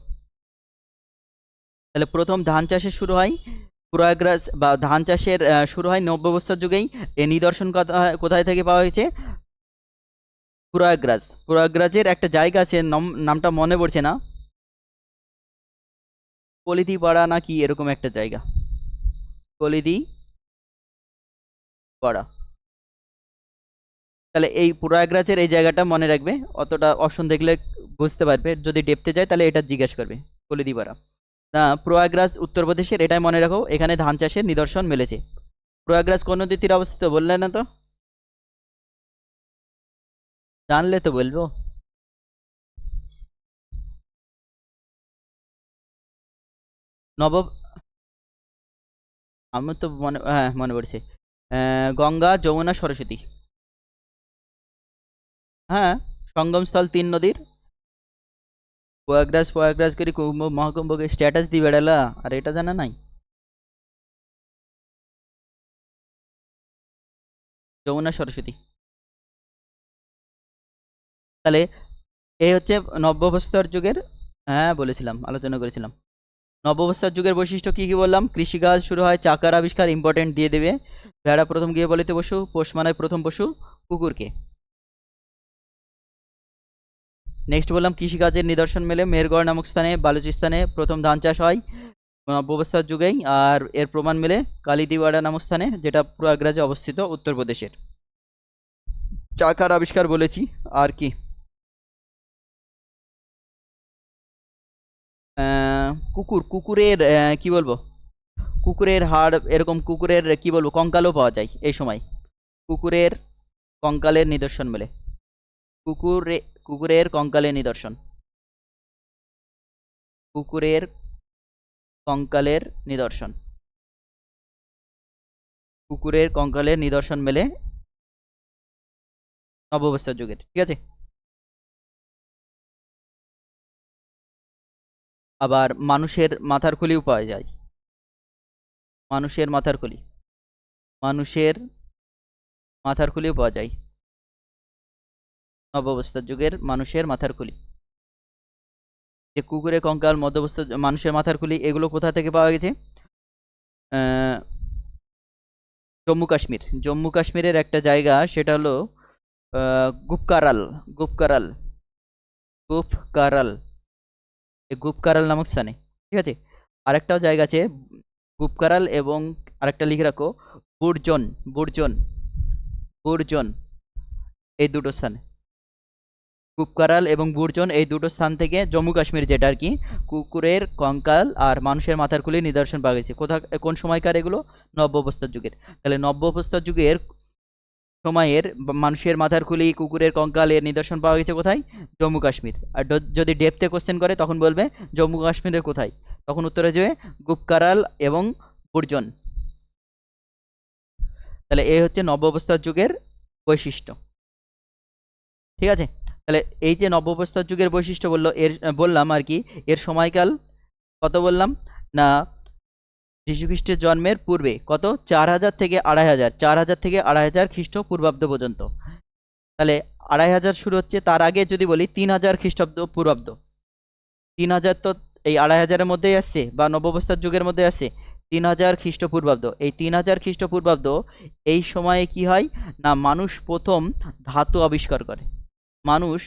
Speaker 1: তাহলে প্রথম ধান চাষের শুরু হয় প্রয়াগরাজ, বা ধান চাষের শুরু হয় নব্যবস্থার যুগেই। এ নিদর্শন কোথায় থেকে পাওয়া হয়েছে? প্রয়াগরাজ। প্রয়াগরাজের একটা জায়গা আছে, নামটা মনে পড়ছে না, কলিদি পাড়া না কি এরকম একটা জায়গা, কলিদি পাড়া। তাহলে এই প্রয়াগরাজের এই জায়গাটা মনে রাখবে, অতটা অপশন দেখলে বুঝতে পারবে, যদি ডেপতে যায় তাহলে এটা জিজ্ঞেস করবে, কলিদি পাড়া। না, প্রয়াগরাজ উত্তরপ্রদেশের, এটাই মনে রাখো, এখানে ধান চাষের নিদর্শন মিলেছে। প্রয়াগরাজ কোন নদীর তীরে অবস্থিত বললে না তো? জানলে তো বলবো। নব আমার তো মনে, হ্যাঁ মনে পড়ছে, গঙ্গা, যমুনা, সরস্বতী। হ্যাঁ, সঙ্গমস্থল 3 নদীর। প্রয়াগরাজ প্রয়াগরাজ করে কুম্ভ মহাকুম্ভকে স্ট্যাটাস দিয়ে বেড়ালা, আর এটা জানা নাই? যমুনা, সরস্বতী। তাহলে এই হচ্ছে নব্যবস্থার যুগের, হ্যাঁ বলেছিলাম, আলোচনা করেছিলাম। নব্যবস্থার যুগের বৈশিষ্ট্য কি কি বললাম? কৃষিকাজ শুরু হয়, চাকার আবিষ্কার ইম্পর্টেন্ট দিয়ে দেবে। ভেড়া প্রথম গিয়ে বলিতে পশু, পোষ মানায় প্রথম পশু কুকুরকে। নেক্সট বললাম কৃষিকাজের নিদর্শন মেলে মেহেরগড় নামক স্থানে, বালুচিস্তানে প্রথম ধান চাষ হয় নব্যবস্থার যুগেই। আর এর প্রমাণ মেলে কালিদিওয়াড়া নামক স্থানে, যেটা প্রয়াগরাজে অবস্থিত উত্তরপ্রদেশের। চাকার আবিষ্কার বলেছি। আর কি, কুকুরের কি বলবো, কুকুরের হাড়, এরকম কুকুরের কি বলবো কঙ্কালও পাওয়া যায় এই সময়। কুকুরের কঙ্কালের নিদর্শন মেলে। কুকুরে কুকুরের কঙ্কালের নিদর্শন, কুকুরের কঙ্কালের নিদর্শন, কুকুরের কঙ্কালের নিদর্শন মেলে নব্যবস্থার যুগের। ঠিক আছে। আবার মানুষের মাথার খুলিও পাওয়া যায়। মানুষের মাথার খুলি, মানুষের মাথার খুলিও পাওয়া যায় নব্যবস্থার যুগের মানুষের মাথার খুলি। যে কুকুরের কঙ্কাল, মধ্যবস্থা, মানুষের মাথার খুলি, এগুলো কোথা থেকে পাওয়া গেছে? আহ, জম্মু কাশ্মীর। জম্মু কাশ্মীরের একটা জায়গা, সেটা হলো গুপকারাল। গুপকারাল, গুপকারাল, এই গুপকারাল নামক স্থানে। ঠিক আছে। আরেকটাও জায়গা আছে গুপকারাল, এবং আরেকটা লিখে রাখো বুরজন। বুরজন, বুরজন, এই দুটো স্থানে। কুপকারাল এবং বুরজন, এই দুটো স্থান থেকে জম্মু কাশ্মীর, যেটা আর কি, কুকুরের কঙ্কাল আর মানুষের মাথার খুলি নিদর্শন পাওয়া গেছে। কোন সময়কার এগুলো? নব্য অবস্থার যুগের। তাহলে নব্য অবস্থার যুগের সময়ের মানুষের মাথার খুলি, কুকুরের কঙ্কাল, এর নিদর্শন পাওয়া গেছে কোথায়? জম্মু কাশ্মীর। আর যদি ডেপথে কোশ্চেন করে তখন বলবে জম্মু কাশ্মীরের কোথায়, তখন উত্তরে যাবে গুপকারাল এবং বুরজন। তাহলে এই হচ্ছে নব্য অবস্থার যুগের বৈশিষ্ট্য। ঠিক আছে। তাহলে এই যে নব্য অবস্থার যুগের বৈশিষ্ট্য বললাম আর কি, এর সময়কাল কত বললাম না, যীশুখ্রিস্টের জন্মের পূর্বে কত, 4000 থেকে 2500, 4000 থেকে 2500 খ্রিস্টপূর্বাব্দ পর্যন্ত। তাহলে 2500 শুরু হচ্ছে, তার আগে যদি বলি 3000 খ্রিস্টাব্দ পূর্বাব্দ। 3000 তো এই 2500-এর মধ্যেই আসছে, বা নব্যবস্থার যুগের মধ্যে আসছে। 3000 খ্রিস্টপূর্বাব্দ, এই 3000 খ্রিস্টপূর্বাব্দ, এই সময়ে কি হয় না, মানুষ প্রথম ধাতু আবিষ্কার করে। মানুষ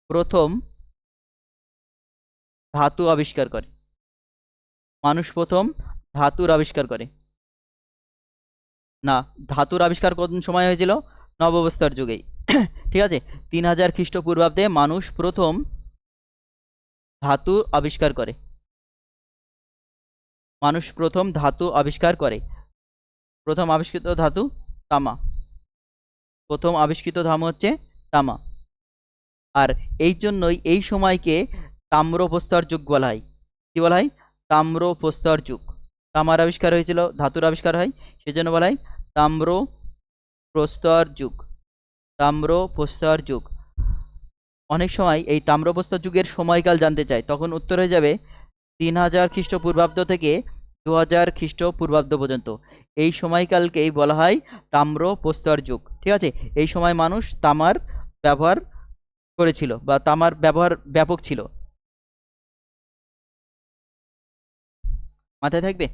Speaker 1: প্রথম ধাতু আবিষ্কার করে। মানুষ প্রথম ধাতুর আবিষ্কার করে। না, ধাতুর আবিষ্কার কোন সময় হয়েছিল? নবাবস্থার যুগেই। ঠিক আছে। 3000 খ্রিস্টপূর্বাব্দে মানুষ প্রথম ধাতু আবিষ্কার করে। মানুষ প্রথম ধাতু আবিষ্কার করে। প্রথম আবিষ্কৃত ধাতু তামা। প্রথম আবিষ্কৃত ধাতু হচ্ছে তামা। আর এই জন্যই এই সময়কে তাম্রপ্রস্তর যুগ বলা হয়। কি বলা হয়? তাম্রপ্রস্তর যুগ। তামার আবিষ্কার হয়েছিল, ধাতুর আবিষ্কার হয়, সেজন্য বলা হয় তাম্রপ্রস্তর যুগ। তাম্রপ্রস্তর যুগ। অনেক সময় এই তাম্রপ্রস্তর যুগের সময়কাল জানতে চায়, তখন উত্তর হয়ে যাবে 3000 খ্রিস্টপূর্বাব্দ থেকে 2000 খ্রিস্টপূর্বাব্দ পর্যন্ত। এই সময়কালকেই বলা হয় তাম্রপ্রস্তর যুগ। ঠিক আছে? এই সময় মানুষ তামার ব্যবহার করেছিল বা তামার ব্যবহার ব্যাপক ছিল। মাথায় থাকবে?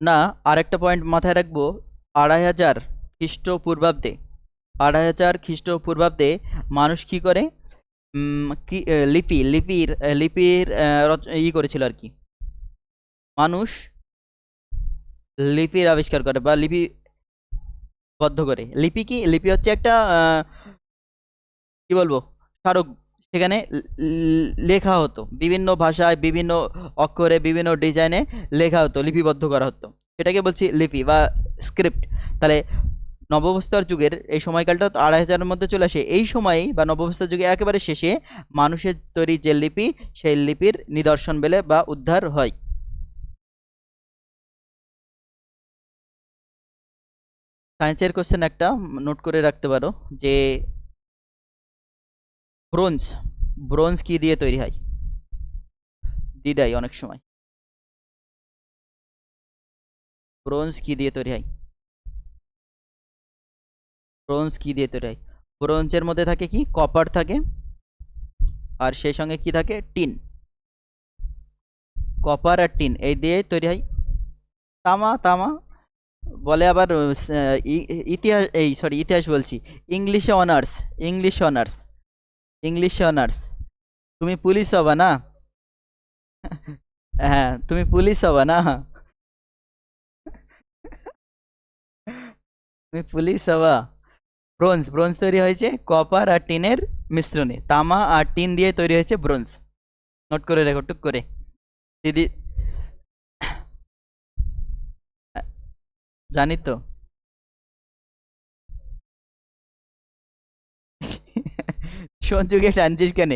Speaker 1: না, আরেকটা পয়েন্ট মাথায় রাখবো। 2500 খ্রিস্টপূর্বাব্দে, 2500 খ্রিস্টপূর্বাব্দে মানুষ কি করে? কি লিপির করেছিল আর কি। মানুষ লিপির আবিষ্কার করে বা লিপিবদ্ধ করে। লিপি কি? লিপি হচ্ছে একটা কি বলবো, স্মারক। সেখানে লেখা হতো বিভিন্ন ভাষায়, বিভিন্ন অক্ষরে, বিভিন্ন ডিজাইনে লেখা হতো, লিপিবদ্ধ করা হতো। সেটাকে বলছি লিপি বা স্ক্রিপ্ট। তাহলে নবপ্রস্তর যুগের এই সময়কালটা 2500-এর মধ্যে চলে আসে। এই সময়েই বা নবপ্রস্তর যুগে একেবারে শেষে মানুষের তৈরি যে লিপি, সেই লিপির নিদর্শন মেলে বা উদ্ধার হয়। সায়েন্সের কোশ্চেন একটা নোট করে রাখতে পারো যে ব্রোঞ্জ, ব্রোঞ্জ কি দিয়ে তৈরি হয়? দিদাই অনেক সময়। ব্রোঞ্জ কি দিয়ে তৈরি হয়? ব্রোঞ্জ কি দিয়ে তৈরি হয়? ব্রোঞ্জের মধ্যে থাকে কি? কপার থাকে, আর সেই সঙ্গে কি থাকে? টিন। কপার আর টিন এই দিয়ে তৈরি হয়। তামা। তামা বলে আবার ইতিহাস, এই সরি ইতিহাস বলছি, ইংলিশে অনার্স। ইংলিশে অনার্স। ইংলিশে অনার্স। তুমি পুলিশ হবা না? হ্যাঁ, তুমি পুলিশ হবা না? তুমি পুলিশ হবা। ব্রোঞ্জ, ব্রোঞ্জ তৈরি হয়েছে কপার আর টিনের মিশ্রণে। তামা আর টিন দিয়ে তৈরি হয়েছে ব্রোঞ্জ। নোট করে রেখো টুক করে। দিদি জানি তো। সঞ্জুকে টানছিস কেন?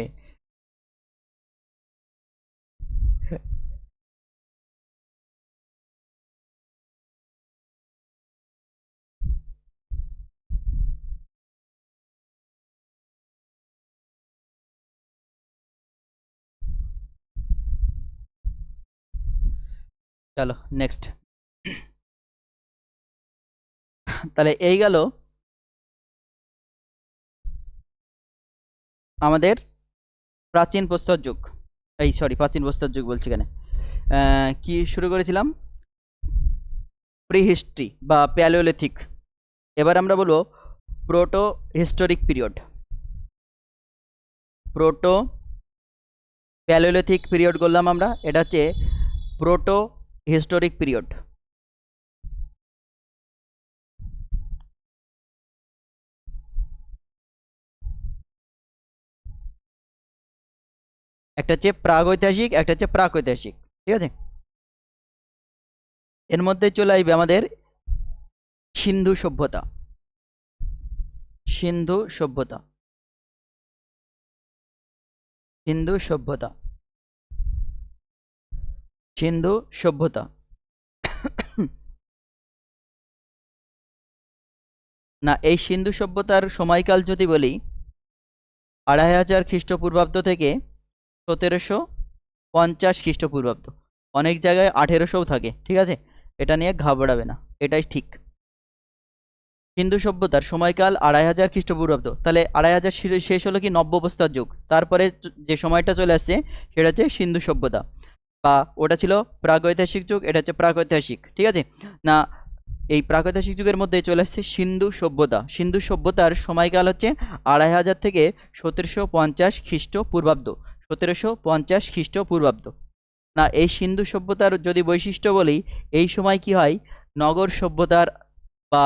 Speaker 1: চলো নেক্সট। তাহলে এই গেল আমাদের প্রাচীন প্রস্তর যুগ। এই সরি, প্রাচীন প্রস্তর যুগ বলছি কেন, কি শুরু করেছিলাম? প্রি হিস্ট্রি বা প্যালিওলিথিক। এবার আমরা বলবো proto historic period. Proto palaeolithic period বললাম আমরা, এটা হচ্ছে প্রোটো হিস্টোরিক পিরিয়ড। একটা হচ্ছে প্রাগৈতিহাসিক, একটা হচ্ছে প্রাকৈতিহাসিক। ঠিক আছে? এর মধ্যে চলে আসবে আমাদের সিন্ধু সভ্যতা। সিন্ধু সভ্যতা। সিন্ধু সভ্যতা। সিন্ধু সভ্যতা। না, এই সিন্ধু সভ্যতার সময়কাল যদি বলি, 2500 খ্রিস্টপূর্বাব্দ থেকে 1750 খ্রিস্টপূর্বাব্দ। অনেক জায়গায় 1800ও থাকে। ঠিক আছে? এটা নিয়ে ঘাবড়াবে না, এটাই ঠিক। সিন্ধু সভ্যতার সময়কাল 2500 খ্রিস্টপূর্বাব্দ। তাহলে 2500 শেষ হলো কি? নব্যপ্রস্তর যুগ। তারপরে যে সময়টা চলে আসছে সেটা হচ্ছে সিন্ধু সভ্যতা, বা ওটা ছিল প্রাগৈতিহাসিক যুগ, এটা হচ্ছে প্রাগৈতিহাসিক। ঠিক আছে না? এই প্রাগৈতিহাসিক যুগের মধ্যে চলে আসছে সিন্ধু সভ্যতা। সিন্ধু সভ্যতার সময়কাল হচ্ছে 2500 থেকে 1750 খ্রিস্টপূর্বাব্দ। 1750 খ্রিস্টপূর্বাব্দ। না, এই সিন্ধু সভ্যতার যদি বৈশিষ্ট্য বলি, এই সময় কি হয়? নগর সভ্যতার বা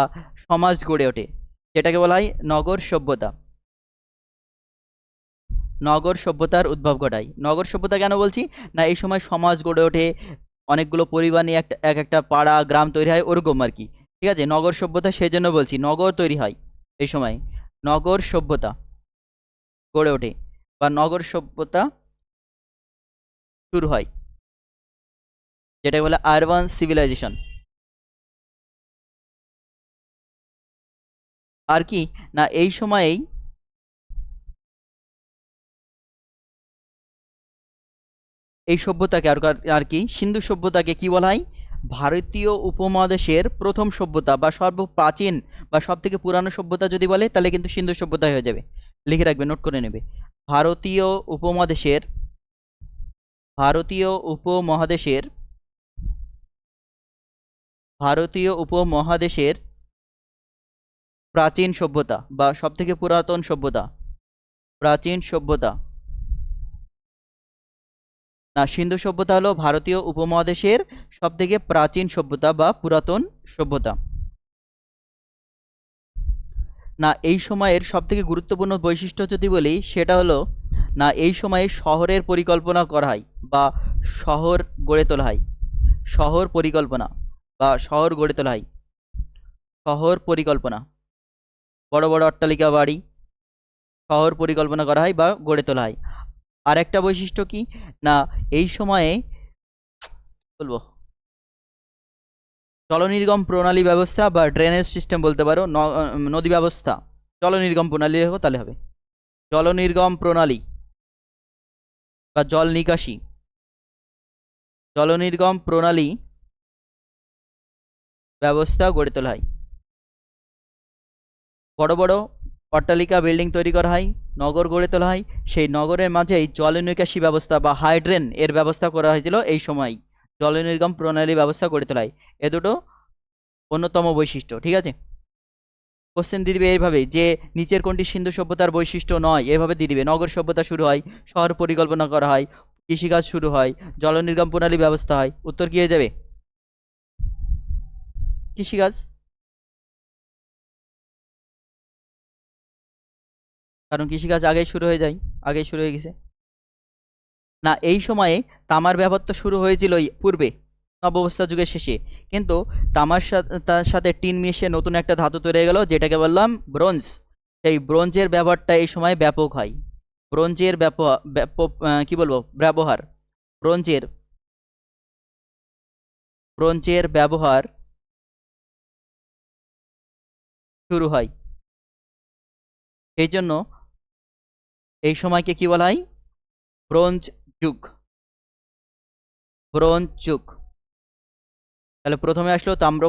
Speaker 1: সমাজ গড়ে ওঠে, যেটাকে বলা হয় নগর সভ্যতা। নগর সভ্যতার উদ্ভব ঘটায়। নগর সভ্যতা কেন বলছি? না এই সময় সমাজ গড়ে ওঠে, অনেকগুলো পরিবার নিয়ে এক একটা পাড়া গ্রাম তৈরি হয়, ওরকম আর কি। ঠিক আছে, নগর সভ্যতা সেই জন্য বলছি, নগর তৈরি হয় এই সময়, নগর সভ্যতা গড়ে ওঠে বা নগর সভ্যতা শুরু হয়, যেটা বলে আরবান সিভিলাইজেশন। আর কি না এই সময়েই এই সভ্যতাকে আর কি সিন্ধু সভ্যতাকে কি বলা হয়? ভারতীয় উপমহাদেশের প্রথম সভ্যতা বা সর্বপ্রাচীন বা সব থেকে পুরানো সভ্যতা যদি বলে তাহলে কিন্তু সিন্ধু সভ্যতাই হয়ে যাবে। লিখে রাখবে, নোট করে নেবে। ভারতীয় উপমহাদেশের ভারতীয় উপমহাদেশের ভারতীয় উপমহাদেশের প্রাচীন সভ্যতা বা সব থেকে পুরাতন সভ্যতা, প্রাচীন সভ্যতা। না, সিন্ধু সভ্যতা হলো ভারতীয় উপমহাদেশের সব থেকে প্রাচীন সভ্যতা বা পুরাতন সভ্যতা। না এই সময়ের সব থেকে গুরুত্বপূর্ণ বৈশিষ্ট্য যদি বলি সেটা হলো না এই সময়ে শহরের পরিকল্পনা করা হয় বা শহর গড়ে তোলা হয়, শহর পরিকল্পনা বা শহর গড়ে তোলা হয়, শহর পরিকল্পনা, বড় বড় অট্টালিকা বাড়ি, শহর পরিকল্পনা করা হয় বা গড়ে তোলা হয়। আর একটা বৈশিষ্ট্য কি না এই সময়ে বলবো জলনির্গম প্রণালী ব্যবস্থা বা ড্রেনেজ সিস্টেম বলতে পারো, নদী ব্যবস্থা, জলনির্গম প্রণালী হোক তাহলে হবে, জলনির্গম প্রণালী বা জল নিকাশি, জলনির্গম প্রণালী ব্যবস্থা গড়ে তোলা হয়। বড় বড় অট্টালিকা বিল্ডিং তৈরি করা হয়, নগর গড়ে তোলা হয়, সেই নগরের মাঝেই জল নিকাশি ব্যবস্থা বা হাইড্রেন এর ব্যবস্থা করা হয়েছিল এই সময়, জলনির্গম প্রণালী ব্যবস্থা গড়ে তোলা হয়। এ দুটো অন্যতম বৈশিষ্ট্য। ঠিক আছে, কোশ্চেন দিয়ে দিবে এইভাবে যে নিচের কোনটি সিন্ধু সভ্যতার বৈশিষ্ট্য নয়, এভাবে দিয়ে দিবে। নগর সভ্যতা শুরু হয়, শহর পরিকল্পনা করা হয়, কৃষিকাজ শুরু হয়, জলনির্গম প্রণালী ব্যবস্থা হয়। উত্তর কি হয়ে যাবে? কৃষিকাজ, কারণ কৃষিকাজ আগেই শুরু হয়ে যায়, আগেই শুরু হয়ে গেছে। না এই সময়ে তামার ব্যবহার তো শুরু হয়েছিল পূর্বে নবাবস্থা যুগের শেষে, কিন্তু তার সাথে টিন মিশে নতুন একটা ধাতু তৈরি হয়ে গেল যেটাকে বললাম ব্রোঞ্জ। সেই ব্রোঞ্জের ব্যবহারটা এই সময় ব্যাপক হয়, ব্রোঞ্জের ব্যাপক কি বলবো ব্যবহার, ব্রোঞ্জের ব্রোঞ্জের ব্যবহার শুরু হয়। এই জন্য এই সময়কে কি বলা হয়? ব্রোঞ্জ যুগ, ব্রোঞ্জ যুগ। তাহলে প্রথমে আসলো তাম্র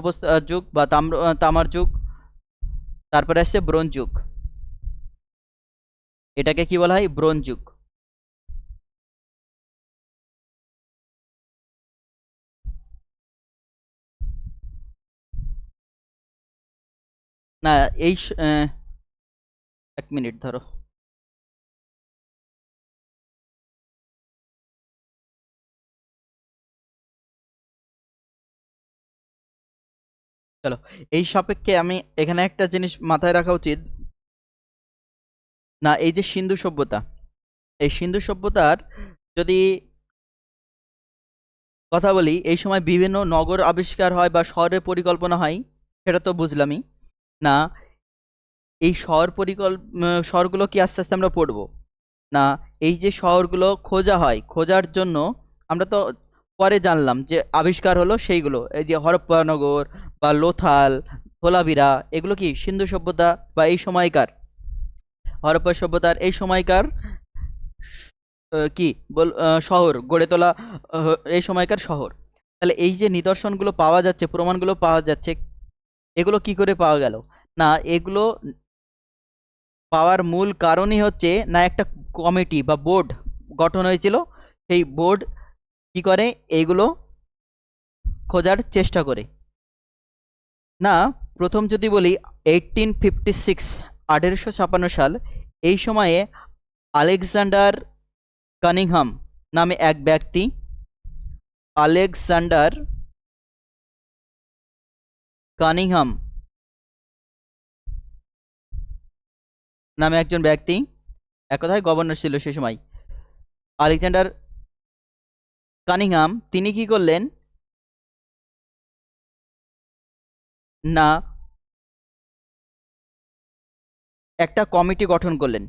Speaker 1: যুগ বা তামার যুগ, তারপরে আসছে ব্রোঞ্জ যুগ, এটাকে কি বলা হয়? ব্রোঞ্জ যুগ। না এই এক মিনিট ধরো, চলো এই সাপেক্ষে আমি এখানে একটা জিনিস মাথায় রাখা উচিত, না এই যে সিন্ধু সভ্যতা, এই সিন্ধু সভ্যতার যদি কথা বলি এই সময় বিভিন্ন নগর আবিষ্কার হয় বা শহরের পরিকল্পনা হয়, সেটা তো বুঝলামই। না এই শহরগুলো কি আস্তে আস্তে আমরা পড়বো, না এই যে শহরগুলো খোঁজা হয়, খোঁজার জন্য আমরা তো পরে জানলাম যে আবিষ্কার হলো সেইগুলো, এই যে হরপ্পা নগর বা লোথাল, ধোলাভিরা, এগুলো কি সিন্ধু সভ্যতা বা এই সময়কার হরপ্পা সভ্যতার এই সময়কার কি শহর গড়ে তোলা, এই সময়কার শহর। তাহলে এই যে নিদর্শনগুলো পাওয়া যাচ্ছে, প্রমাণগুলো পাওয়া যাচ্ছে, এগুলো কি করে পাওয়া গেল? না এগুলো পাওয়ার মূল কারণই হচ্ছে না একটা কমিটি বা বোর্ড গঠন হয়েছিল, সেই বোর্ড কি করে এইগুলো খোঁজার চেষ্টা করে। না প্রথম যদি বলি 1856, 1856 সাল, এই সময়ে আলেকজান্ডার কানিংহাম নামে এক ব্যক্তি, আলেকজান্ডার কানিংহাম নামে একজন ব্যক্তি এক কথায় গভর্নর ছিল সে সময়। আলেকজান্ডার কানিংহাম তিনি কি করলেন না একটা কমিটি গঠন করলেন।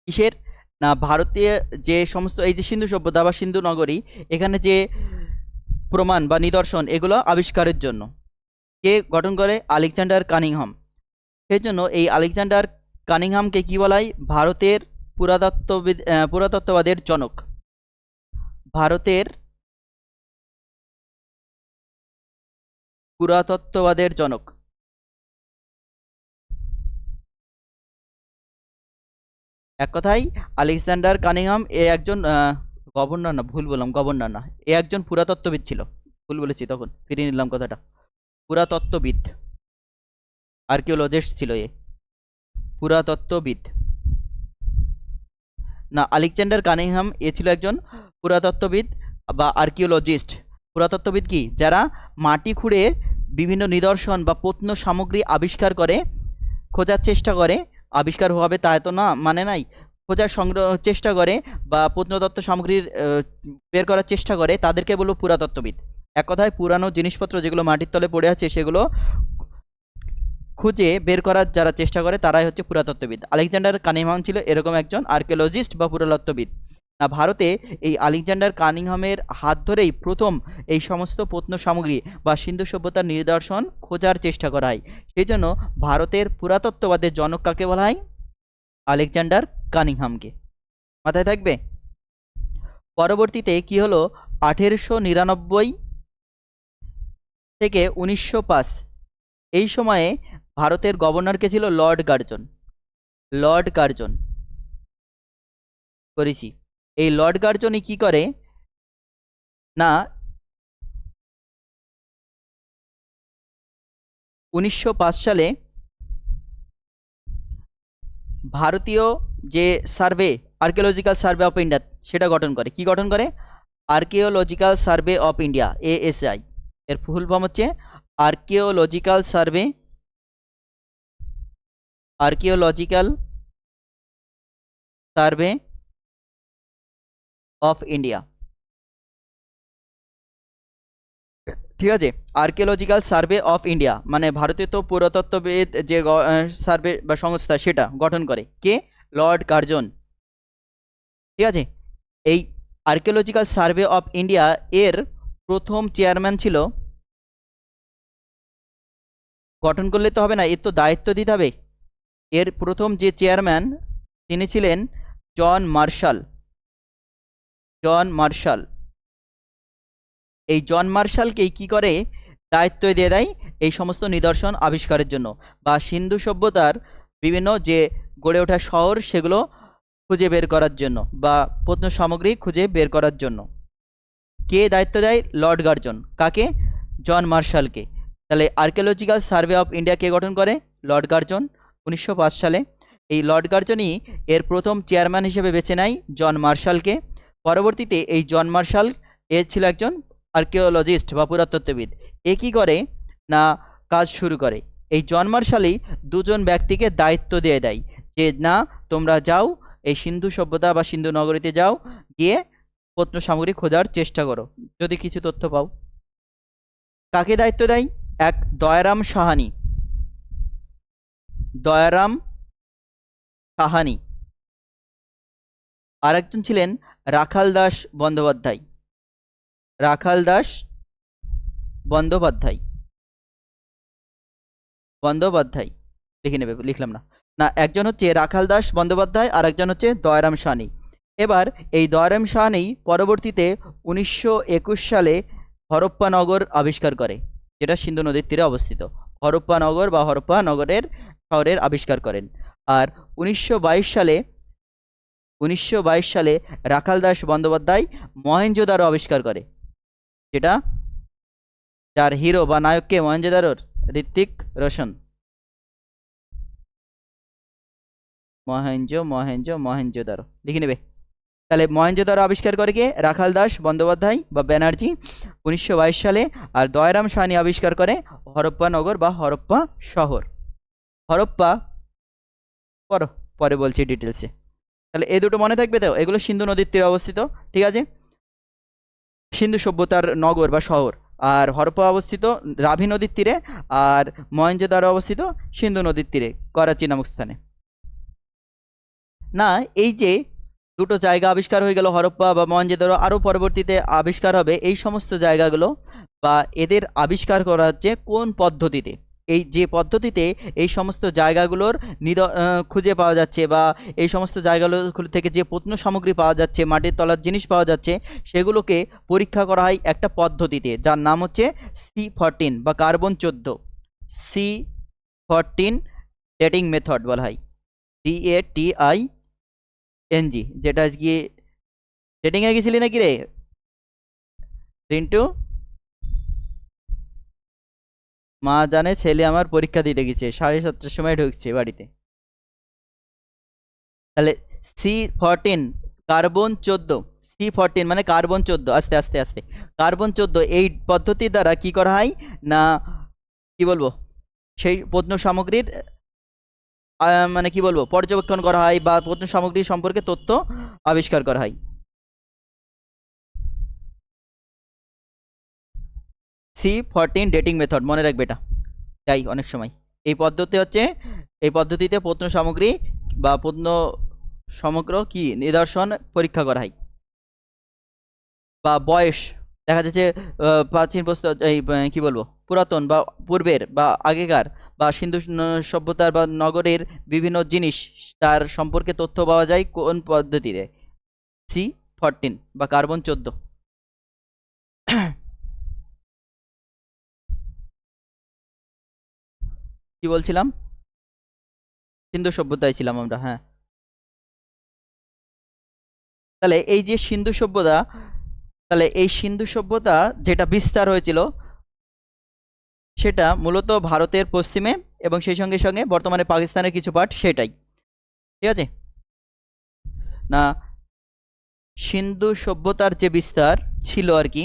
Speaker 1: কিসের? না ভারতীয় যে সমস্ত এই যে সিন্ধু সভ্যতা বা সিন্ধু নগরী, এখানে যে প্রমাণ বা নিদর্শন এগুলো আবিষ্কারের জন্য। কে গঠন করে? Alexander Cunningham. সেই জন্য এই আলেকজান্ডার কানিংহামকে কি বলা হয়? ভারতের পুরাতত্ত্ববাদের জনক। ভারতের পুরাতত্ত্ববাদের জনক। এক কথায় আলেকজান্ডার কানিংহাম এ একজন গভর্নর না, ভুল বললাম, গভর্নর না, এ একজন পুরাতত্ত্ববিদ ছিল। ভুল বলেছি, তখন ফিরিয়ে নিলাম কথাটা। পুরাতত্ত্ববিদ, আর্কিওলজিস্ট ছিল এ, পুরাতত্ত্ববিদ না। আলেকজান্ডার কানিংহাম এ ছিল একজন পুরাতত্ত্ববিদ বা আর্কিওলজিস্ট। পুরাতত্ত্ববিদ কি? যারা মাটি খুঁড়ে বিভিন্ন নিদর্শন বা প্রত্ন সামগ্রী আবিষ্কার করে, খোঁজার চেষ্টা করে। আবিষ্কার হবে তা তো না, মানে নাই, খোঁজার সংগ্রহ চেষ্টা করে বা প্রত্নতত্ত্ব সামগ্রীর বের করার চেষ্টা করে, তাদেরকে বলবো পুরাতত্ত্ববিদ। এক কথায় পুরানো জিনিসপত্র যেগুলো মাটির তলে পড়ে আছে সেগুলো খুঁজে বের করার যারা চেষ্টা করে তারাই হচ্ছে পুরাতত্ত্ববিদ। আলেকজান্ডার কানিংহাম ছিল এরকম একজন আর্কিওলজিস্ট বা পুরাতত্ত্ববিদ। ভারতে এই আলেকজান্ডার কানিংহামের হাত ধরেই প্রথম এই সমস্ত প্রত্ন সামগ্রী বা সিন্ধু সভ্যতার নিদর্শন খোঁজার চেষ্টা করা হয়। সেই জন্য ভারতের পুরাতত্ত্ববাদের জনক কাকে বলা হয়? আলেকজান্ডার কানিংহামকে। মাথায় থাকবে। পরবর্তীতে কি হলো? 1899 থেকে 1905 এই সময়ে ভারতের গভর্নর কে ছিল? Lord Curzon. লর্ড কার্জন করেছি। এই লর্ড কার্জনই কি করে না 1905 সালে ভারতীয় যে survey, archaeological survey of India, সেটা গঠন করে। কি গঠন করে? Archaeological survey of India, ASI। এর ফুল ফর্ম হচ্ছে archaeological survey, archaeological survey of India. ঠিক আছে, আর্কিওলজিক্যাল সার্ভে অফ ইন্ডিয়া মানে ভারতীয় তো পুরাতত্ত্ববিদ যে সার্ভে বা সংস্থা, সেটা গঠন করে কে? Lord Curzon. ঠিক আছে, এই আর্কিওলজিক্যাল সার্ভে অফ ইন্ডিয়া এর প্রথম চেয়ারম্যান ছিল, গঠন করলে তো হবে না, এর তো দায়িত্ব দিতে হবে। এর প্রথম যে চেয়ারম্যান তিনি ছিলেন জন মার্শাল। John Marshall. এই জন মার্শালকেই কি করে? দায়িত্ব দিয়ে দেয় এই সমস্ত নিদর্শন আবিষ্কারের জন্য বা সিন্ধু সভ্যতার বিভিন্ন যে গড়ে ওঠা শহর সেগুলো খুঁজে বের করার জন্য বা প্রত্ন সামগ্রী খুঁজে বের করার জন্য। কে দায়িত্ব দেয়? Lord Curzon. কাকে? জন মার্শালকে। তাহলে আর্কিওলজিক্যাল সার্ভে অফ ইন্ডিয়া কে গঠন করে? লর্ড কার্জন 1905 সালে। এই লর্ড কার্জনই এর প্রথম চেয়ারম্যান হিসেবে বেছে নেয় জন মার্শালকে। পরবর্তীতে এই জন মার্শাল ছিল একজন আর্কিওলজিস্ট বা পুরাতত্ত্ববিদ। এ কি করে না কাজ শুরু করে। এই জন মার্শালই দুজন ব্যক্তিকে দায়িত্ব দিয়ে দেয় যে না, তোমরা যাও এই সিন্ধু সভ্যতা বা সিন্ধু নগরীতে যাও, গিয়ে প্রত্ন সামগ্রী খোঁজার চেষ্টা করো, যদি কিছু তথ্য পাও। কাকে দায়িত্ব দেয়? এক দয়ারাম সাহানি। দয়ারাম সাহানি। আর একজন ছিলেন রাখাল দাস বন্দ্যোপাধ্যায়। রাখাল দাস বন্দ্যোপাধ্যায়। বন্দ্যোপাধ্যায় লিখে নেবে, লিখলাম না। না, একজন হচ্ছে রাখাল দাস বন্দ্যোপাধ্যায় আর একজন হচ্ছে দয়ারাম সাহানি। এবার এই দয়ারাম সাহানি পরবর্তীতে 1921 সালে হরপ্পা নগর আবিষ্কার করে, যেটা সিন্ধু নদীর তীরে অবস্থিত। হরপ্পা নগর বা হরপ্পা নগরের শহরের আবিষ্কার করেন। আর 1922 সালে রাখাল দাস বন্দ্যোপাধ্যায় মহেঞ্জোদারো আবিষ্কার করে, যেটা যার হিরো বা নায়ককে মহেঞ্জোদারোর ঋত্বিক রোশন। মহেঞ্জোদারো লিখে নেবে। তাহলে মহেঞ্জোদারো আবিষ্কার করে কে? রাখাল দাস বন্দ্যোপাধ্যায় বা ব্যানার্জি 1922 সালে। আর দয়ারাম সাহানি আবিষ্কার করে হরপ্পা নগর বা হরপ্পা শহর। হরপ্পা পড়ো পরে বলছি ডিটেলসে। তাহলে এই দুটো মনে থাকবে তো, এগুলো সিন্ধু নদীর তীরে অবস্থিত, ঠিক আছে। সিন্ধু সভ্যতার নগর বা শহর। আর হরপ্পা অবস্থিত রাভি নদীর তীরে, আর মহেঞ্জোদারো অবস্থিত সিন্ধু নদীর তীরে করাচি নামক স্থানে। না, এই যে দুটো জায়গা আবিষ্কার হয়ে গেল হরপ্পা বা মহেঞ্জোদারো, আরও পরবর্তীতে আবিষ্কার হবে, এই সমস্ত জায়গাগুলো বা এদের আবিষ্কার করা হচ্ছে কোন পদ্ধতিতে, এই যে পদ্ধতিতে এই সমস্ত জায়গাগুলোর খুঁজে পাওয়া যাচ্ছে, বা এই সমস্ত জায়গাগুলো থেকে যে প্রত্ন সামগ্রী পাওয়া যাচ্ছে, মাটির তলার জিনিস পাওয়া যাচ্ছে, সেগুলোকে পরীক্ষা করা হয় একটা পদ্ধতিতে, যার নাম হচ্ছে C14 বা কার্বন 14, C14 ডেটিং মেথড বলা হয়, DATING। যেটা আজকে ডেটিং এ গেছিলি নাকি রে রিন্টু? মা জানে ছেলে আমার পরীক্ষা দিতে গেছে, 7:30 সময় ঢুকছে বাড়িতে। তাহলে C14 কার্বন 14, C14 মানে কার্বন 14, আস্তে আস্তে আস্তে, কার্বন 14 এই পদ্ধতির দ্বারা কি করা হয় না, কি বলবো, সেই প্রত্ন সামগ্রীর মানে কি বলবো, পর্যবেক্ষণ করা হয় বা প্রত্ন সামগ্রী সম্পর্কে তথ্য আবিষ্কার করা হয়। C14 ডেটিং মেথড মনে রাখবে এটা, তাই অনেক সময় এই পদ্ধতি হচ্ছে, এই পদ্ধতিতে প্রত্ন সামগ্রী বা প্রত্ন সমগ্র কি নিদর্শন পরীক্ষা করা হয়, বা বয়স দেখা যাচ্ছে প্রাচীন প্রস্তর এই কি বলবো, পুরাতন বা পূর্বের বা আগেকার বা সিন্ধু সভ্যতার বা নগরের বিভিন্ন জিনিস, তার সম্পর্কে তথ্য পাওয়া যায় কোন পদ্ধতিতে, C14 বা কার্বন 14। কি বলছিলাম, সিন্ধু সভ্যতায় ছিলাম আমরা, হ্যাঁ। তাহলে এই যে সিন্ধু সভ্যতা, তাহলে এই সিন্ধু সভ্যতা যেটা বিস্তার হয়েছিল, সেটা মূলত ভারতের পশ্চিমে এবং সেই সঙ্গে সঙ্গে বর্তমানে পাকিস্তানের কিছু পার্ট, সেটাই, ঠিক আছে না। সিন্ধু সভ্যতার যে বিস্তার ছিল আর কি,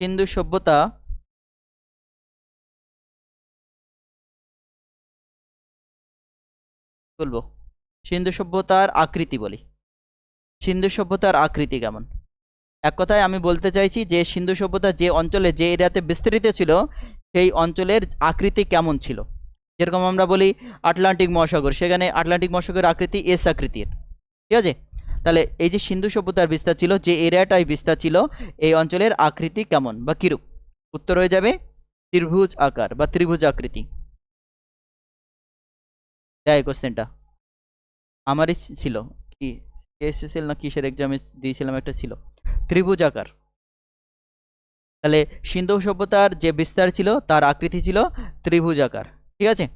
Speaker 1: সিন্ধু সভ্যতা বলবো, সিন্ধু সভ্যতার আকৃতি বলি, সিন্ধু সভ্যতার আকৃতি কেমন, এক কথায় আমি বলতে চাইছি যে সিন্ধু সভ্যতা যে অঞ্চলে যে এরিয়াতে বিস্তৃত ছিল, সেই অঞ্চলের আকৃতি কেমন ছিল। যেরকম আমরা বলি আটলান্টিক মহাসাগর, সেখানে আটলান্টিক মহাসাগরের আকৃতি এস আকৃতির, ঠিক আছে। তাহলে এই যে সিন্ধু সভ্যতার বিস্তার ছিল, যে এরিয়াটাই বিস্তার ছিল, এই অঞ্চলের আকৃতি কেমন বা কিরূপ, উত্তর হয়ে যাবে ত্রিভুজ আকার বা ত্রিভুজ আকৃতি। তাই কোশ্চেনটা আমারই ছিল, কি এসএসএল না কিসের এক্সামে দিয়েছিলাম, একটা ছিল ত্রিভুজ আকার। তাহলে সিন্ধু সভ্যতার যে বিস্তার ছিল তার আকৃতি ছিল ত্রিভুজ আকার, ঠিক আছে।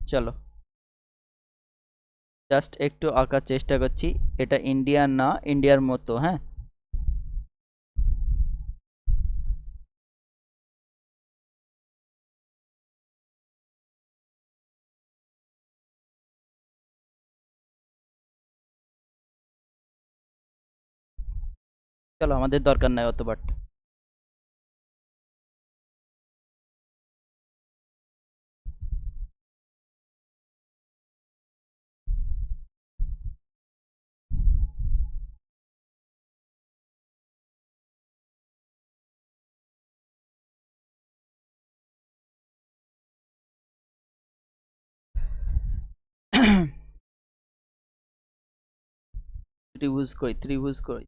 Speaker 1: চলো জাস্ট একটু আঁকার চেষ্টা করছি, এটা ইন্ডিয়ার না, ইন্ডিয়ার মতো, হ্যাঁ। চলো আমাদের দরকার নাই অত বাট। ত্রিভুজ কই, ত্রিভুজ কই,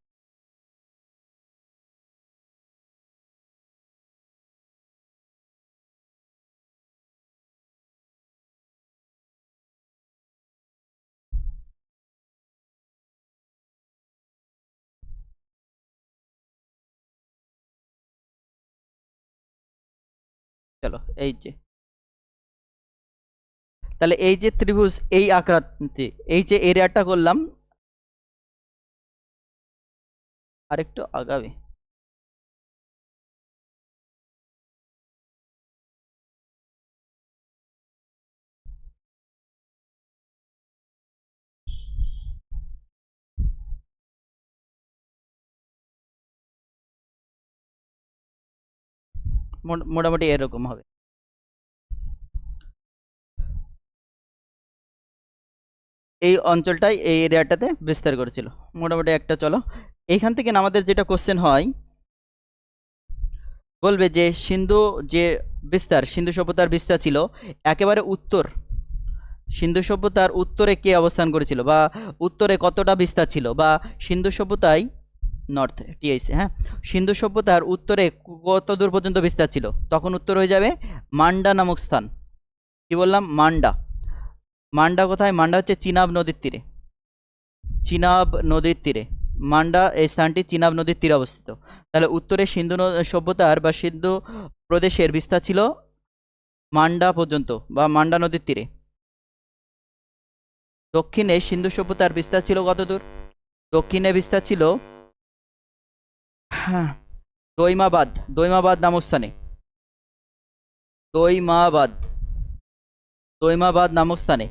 Speaker 1: চলো এই যে, তাহলে এই যে ত্রিভুজ এই আকৃতি, এই যে এরিয়াটা করলাম, আরেকটু আগাবে, মোটামুটি এরকম হবে। এই অঞ্চলটাই এই এরিয়াটাতে বিস্তার করেছিল মোটামুটি একটা। চলো এইখান থেকে আমাদের যেটা কোশ্চেন হয়, বলবে যে সিন্ধু যে বিস্তার, সিন্ধু সভ্যতার বিস্তার ছিল একেবারে উত্তর, সিন্ধু সভ্যতার উত্তরে কে অবস্থান করেছিল, বা উত্তরে কতটা বিস্তার ছিল, বা সিন্ধু সভ্যতায় নর্থ টিআইসি, হ্যাঁ, সিন্ধু সভ্যতার উত্তরে কত দূর পর্যন্ত বিস্তার ছিল, তখন উত্তর হয়ে যাবে মান্ডা নামক স্থান। কি বললাম? মান্ডা। মান্ডা কোথায়? মান্ডা হচ্ছে চিনাব নদীর তীরে, চিনাব নদীর তীরে মান্ডা এই স্থানটি চিনাব নদীর তীরে অবস্থিত। তাহলে উত্তরে সিন্ধু সভ্যতার বা সিন্ধু প্রদেশের বিস্তার ছিল মান্ডা পর্যন্ত বা মান্ডা নদীর তীরে। দক্ষিণে সিন্ধু সভ্যতার বিস্তার ছিল কত দূর? দক্ষিণে বিস্তার ছিল দৈমাবাদ, দৈমাবাদ নামক স্থানে, দৈমাবাদ, দৈমাবাদ নামক স্থানে।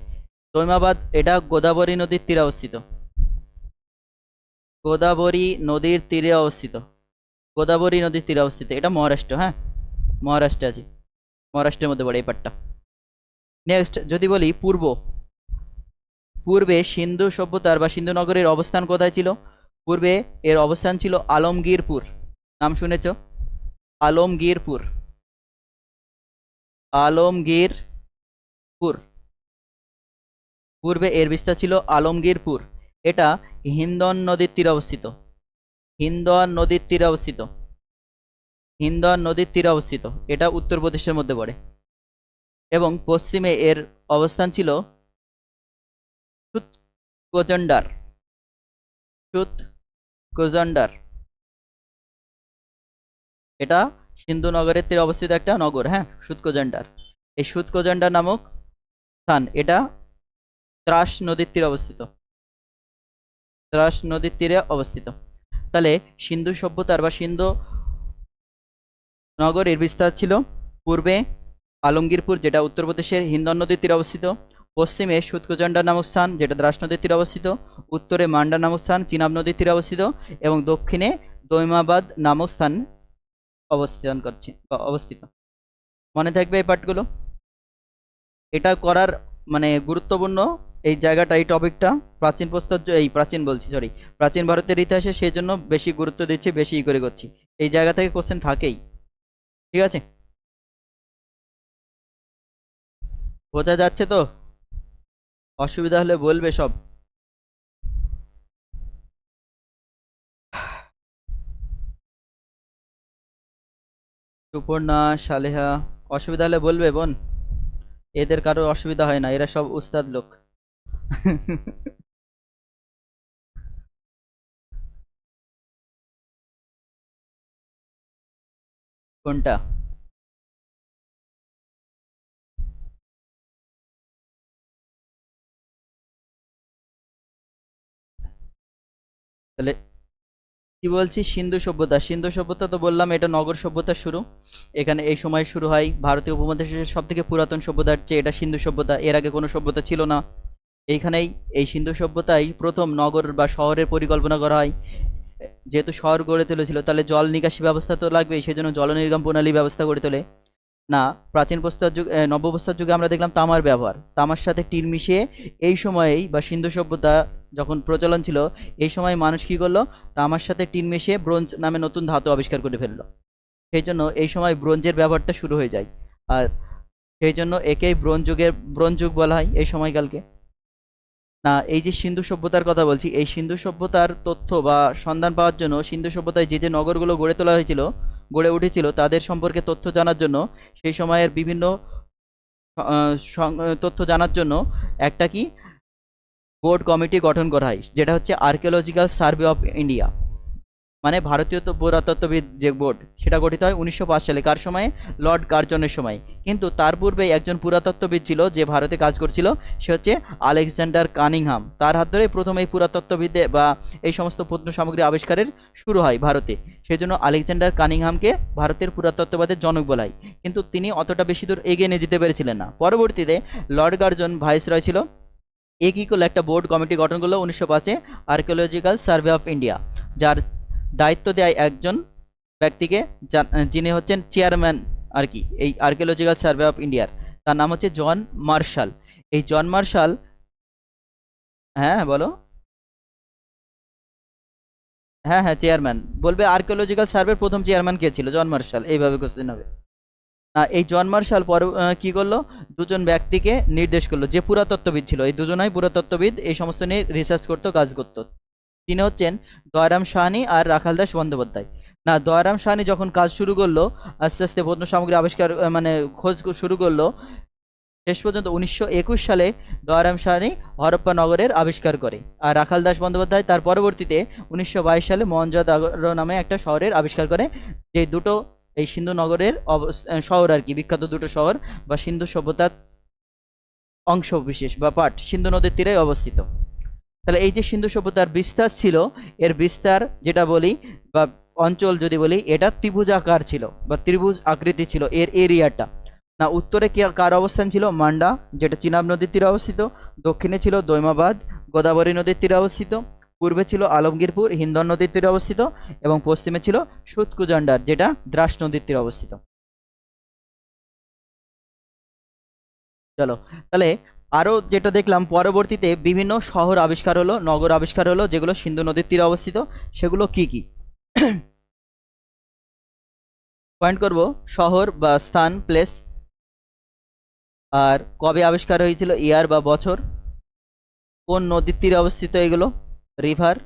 Speaker 1: দৈমাবাদ এটা গোদাবরী নদীর তীরে অবস্থিত, গোদাবরী নদীর তীরে অবস্থিত, গোদাবরী নদীর তীরে অবস্থিত। এটা মহারাষ্ট্র, হ্যাঁ, মহারাষ্ট্রে আছে, মহারাষ্ট্রের মধ্যে পড়ে এই পাটটা। নেক্সট যদি বলি পূর্ব, পূর্বে সিন্ধু সভ্যতার বা সিন্ধু নগরের অবস্থান কোথায় ছিল? পূর্বে এর অবস্থান ছিল আলমগীরপুর, নাম শুনেছ? আলমগীরপুর, আলমগীরপুর, পূর্বে এর বিস্তার ছিল আলমগীরপুর। এটা হিন্দন নদীর তীরে অবস্থিত, হিন্দন নদীর তীরে অবস্থিত, হিন্দন নদীর তীরে অবস্থিত। এটা উত্তরপ্রদেশের মধ্যে পড়ে। এবং পশ্চিমে এর অবস্থান ছিল সুতকোজন্ডার, সুতকোজন্ডার। এটা সিন্ধু নগরের তীরে অবস্থিত একটা নগর, হ্যাঁ, সুতকোজন্ডার। এই সুতকোজন্ডার নামক স্থান এটা ত্রাস নদীর তীরে অবস্থিত, ত্রাস নদীর তীরে অবস্থিত। তাহলে সিন্ধু সভ্যতার বা সিন্ধু নগরের বিস্তার ছিল পূর্বে আলমগীরপুর, যেটা উত্তরপ্রদেশের হিন্দন নদীর তীরে অবস্থিত, পশ্চিমে সুতকোজন্ডা নামক স্থান যেটা দ্রাস নদীর তীরে অবস্থিত, উত্তরে মান্ডা নামক স্থান চিনাব নদীর তীরে অবস্থিত, এবং দক্ষিণে দৈমাবাদ নামক স্থান অবস্থান করছে বা অবস্থিত। মনে থাকবে এই পার্টগুলো, এটা করার মানে গুরুত্বপূর্ণ এই জায়গাটা, এই টপিকটা প্রাচীন প্রস্তর, এই প্রাচীন বলছি সরি, প্রাচীন ভারতের ইতিহাসে সেই জন্য বেশি গুরুত্ব দিচ্ছি, বেশি করে করছি। এই জায়গা থেকে কোশ্চেন থাকেই, ঠিক আছে? বোঝা যাচ্ছে তো? অসুবিধা হলে বলবে সব। সুপর্ণা, সালেহা, অসুবিধা হলে বলবে বোন, এদের কারোর অসুবিধা হয় না, এরা সব উস্তাদ লোক। কোনটা? তাহলে কি বলছি, সিন্ধু সভ্যতা, সিন্ধু সভ্যতা তো বললাম এটা নগর সভ্যতার শুরু। এখানে এই সময় শুরু হয় ভারতীয় উপমহাদেশের সব থেকে পুরাতন সভ্যতার চেয়ে এটা সিন্ধু সভ্যতা, এর আগে কোনো সভ্যতা ছিল না। এইখানেই এই সিন্ধু সভ্যতায় প্রথম নগর বা শহরের পরিকল্পনা করা হয়। যেহেতু শহর গড়ে তুলেছিল তাহলে জল নিকাশি ব্যবস্থা তো লাগবেই, সেই জন্য জল নির্গম প্রণালী ব্যবস্থা করে তোলে। না, প্রাচীন প্রস্তর যুগ, নব্য প্রস্তর যুগে আমরা দেখলাম তামার ব্যবহার, তামার সাথে টিন মিশিয়ে এই সময়েই বা সিন্ধু সভ্যতা যখন প্রচলন ছিল এই সময় মানুষ কী করলো, তামার সাথে টিন মিশিয়ে ব্রোঞ্জ নামে নতুন ধাতু আবিষ্কার করে ফেললো। সেই জন্য এই সময় ব্রোঞ্জের ব্যবহারটা শুরু হয়ে যায়, আর সেই জন্য একেই ব্রোঞ্জ যুগ বলা হয় এই সময়কালকে। না, এই যে সিন্ধু সভ্যতার কথা বলছি, এই সিন্ধু সভ্যতার তথ্য বা সন্ধান পাওয়ার জন্য, সিন্ধু সভ্যতায় যে যে নগরগুলো গড়ে তোলা হয়েছিল, গড়ে উঠেছিল তাদের সম্পর্কে তথ্য জানার জন্য, সেই সময়ের বিভিন্ন তথ্য জানার জন্য একটা কি বোর্ড কমিটি গঠন করা হয়, যেটা হচ্ছে আর্কিওলজিক্যাল সার্ভে অফ ইন্ডিয়া, মানে ভারতীয় তো পুরাতত্ত্ববিদ যে বোর্ড, সেটা গঠিত হয় 1905 সালে। কার সময়ে? লর্ড কার্জনের সময়। কিন্তু তার পূর্বে একজন পুরাতত্ত্ববিদ ছিল যে ভারতে কাজ করছিল, সে হচ্ছে আলেকজান্ডার কানিংহাম। তার হাত ধরে প্রথম এই পুরাতত্ত্ববিদে বা এই সমস্ত প্রত্ন সামগ্রী আবিষ্কারের শুরু হয় ভারতে। সেই জন্য আলেকজান্ডার কানিংহামকে ভারতের পুরাতত্ত্ববাদের জনক বলা হয়। কিন্তু তিনি অতটা বেশি দূর এগিয়ে নিয়ে যেতে পেরেছিলেন না। পরবর্তীতে লর্ড কার্জন ভাইসরয় ছিল, এ কী করলো, একটা বোর্ড কমিটি গঠন করলো 1905-এ, আর্কিওলজিক্যাল সার্ভে অফ ইন্ডিয়া, যার দায়িত্ব দেয় একজন ব্যক্তিকে, যিনি হচ্ছেন চেয়ারম্যান আর কি এই আর্কিওলজিক্যাল সার্ভে অফ ইন্ডিয়ার, তার নাম হচ্ছে জন মার্শাল। এই জন মার্শাল, হ্যাঁ বলো। হ্যাঁ হ্যাঁ, চেয়ারম্যান বলবে। আর্কিওলজিক্যাল সার্ভের প্রথম চেয়ারম্যান কে ছিল? জন মার্শাল, এইভাবে কোশ্চেন হবে। এই জন মার্শাল পর কি করলো, দুজন ব্যক্তিকে নির্দেশ করলো, যে পুরাতত্ত্ববিদ ছিল, এই দুজনাই পুরাতত্ত্ববিদ, এই সমস্ত নিয়ে রিসার্চ করতো, কাজ করতো। তিনি হচ্ছেন দয়ারাম সাহানি আর রাখাল দাস বন্দ্যোপাধ্যায়। না, দয়ারাম সাহানি যখন কাজ শুরু করলো, আস্তে আস্তে প্রত্ন সামগ্রী আবিষ্কার মানে খোঁজ শুরু করলো, শেষ পর্যন্ত 1921 সালে দয়ারাম সাহানি হরপ্পা নগরের আবিষ্কার করে। আর রাখাল দাস বন্দ্যোপাধ্যায় তার পরবর্তীতে 1922 সালে মহেঞ্জোদারো নামে একটা শহরের আবিষ্কার করে, যে দুটো এই সিন্ধু নগরের শহর আর কি, বিখ্যাত দুটো শহর বা সিন্ধু সভ্যতার অংশ বিশেষ বা পার্ট সিন্ধু নদীর তীরে অবস্থিত। তাহলে এই যে সিন্ধু সভ্যতার বিস্তার ছিল, এর বিস্তার যেটা বলি বা অঞ্চল যদি বলি, এটা ত্রিভুজাকার ছিল বা ত্রিভুজ আকৃতি ছিল এর এরিয়াটা। না, উত্তরে কার অবস্থান ছিল? মান্ডা, যেটা চিনাব নদীর তীরে অবস্থিত। দক্ষিণে ছিল দৈমাবাদ, গোদাবরী নদীর তীরে অবস্থিত। পূর্বে ছিল আলমগীরপুর, হিন্দন নদীর তীরে অবস্থিত। এবং পশ্চিমে ছিল সুতকুজান্ডার, যেটা দ্রাস নদীর তীরে অবস্থিত। চলো, তাহলে আরও যেটা দেখলাম, পরবর্তীতে বিভিন্ন শহর আবিষ্কার হলো, নগর আবিষ্কার হলো, যেগুলো সিন্ধু নদীর তীরে অবস্থিত। সেগুলো কি কি পয়েন্ট করব? শহর বা স্থান, প্লেস, আর কবে আবিষ্কার হয়েছিল, ইয়ার বা বছর, কোন নদীর তীরে অবস্থিত এগুলো, রিভার,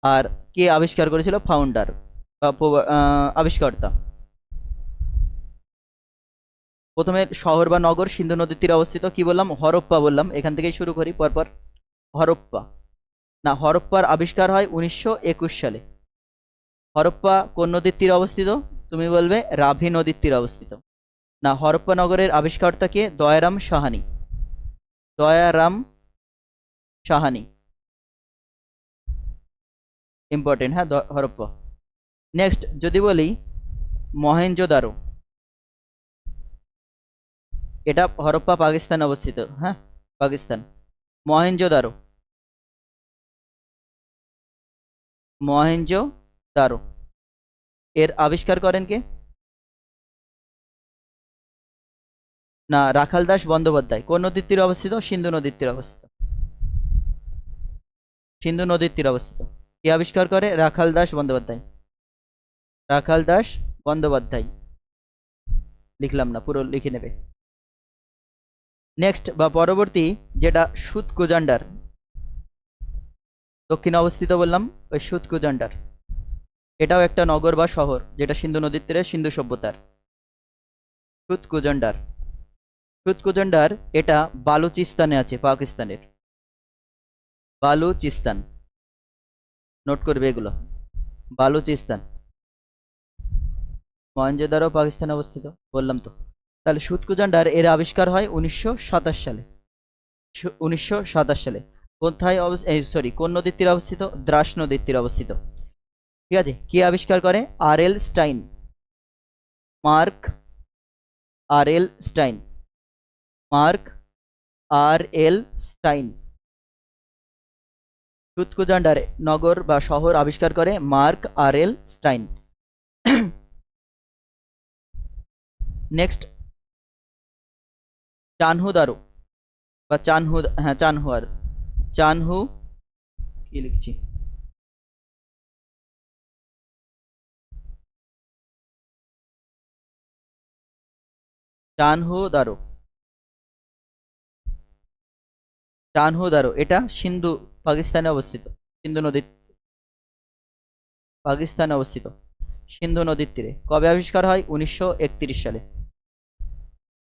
Speaker 1: আর কে আবিষ্কার করেছিল, ফাউন্ডার বা আবিষ্কর্তা। প্রথমে শহর বা নগর সিন্ধু নদীর তীরে অবস্থিত, কি বললাম? হরপ্পা বললাম। এখান থেকেই শুরু করি পরপর। হরপ্পা, না, হরপ্পার আবিষ্কার হয় 1921 সালে। হরপ্পা কোন নদীর তীরে অবস্থিত? তুমি বলবে রাভি নদীর তীরে অবস্থিত। না, হরপ্পা নগরের আবিষ্কর্তা কে? দয়ারাম সাহানি। দয়ারাম সাহানি ইম্পর্টেন্ট, হ্যাঁ, হরপ্পা। নেক্সট যদি বলি মহেঞ্জোদারো, এটা হরপ্পা পাকিস্তানে অবস্থিত, হ্যাঁ, পাকিস্তান। মহেঞ্জোদারো, মহেঞ্জোদারো এর আবিষ্কার করেন কে? না, রাখাল দাস বন্দ্যোপাধ্যায়। কোন নদীর তীরে অবস্থিত? সিন্ধু নদীর তীরে অবস্থিত। সিন্ধু নদীর তীরে অবস্থিত। কে আবিষ্কার করে? রাখাল দাস বন্দ্যোপাধ্যায়। রাখাল দাস বন্দ্যোপাধ্যায়, লিখলাম না, পুরো লিখে নেবে। নেক্সট বা পরবর্তী যেটা সুতকুজান্ডার, দক্ষিণে অবস্থিত বললাম, ওই সুতকুজান্ডার। এটাও একটা নগর বা শহর, যেটা সিন্ধু নদীর তীরে, সিন্ধু সভ্যতার। সুতকুজান্ডার, সুতকুজান্ডার এটা বালুচিস্তানে আছে, পাকিস্তানের। বালুচিস্তান, নোট করবে এগুলো। বালুচিস্তান। মহেঞ্জোদারো পাকিস্তানে অবস্থিত, বললাম তো। তাহলে সুতকুজান্ডার এর আবিষ্কার হয় 1927 সালে। 1927 সালে। কোথায় সরি, কোন নদীর তীরে অবস্থিত? দ্রাস নদীর তীরে অবস্থিত। ঠিক আছে। কে আবিষ্কার করে? আর এল স্টাইন, মার্ক আর এল স্টাইন, মার্ক আর এল স্টাইন। সুতকুজান্ডার নগর বা শহর আবিষ্কার করে মার্ক আর এল স্টাইন। নেক্সট চানহুদারো বা চানহু, হ্যাঁ চানহুয়ার, চানহু, কি লিখছি, চানহুদারো, চানহুদারো এটা সিন্ধু, পাকিস্তানে অবস্থিত। সিন্ধু নদীর, পাকিস্তানে অবস্থিত, সিন্ধু নদীর তীরে। কবে আবিষ্কার হয়? 1931 সালে।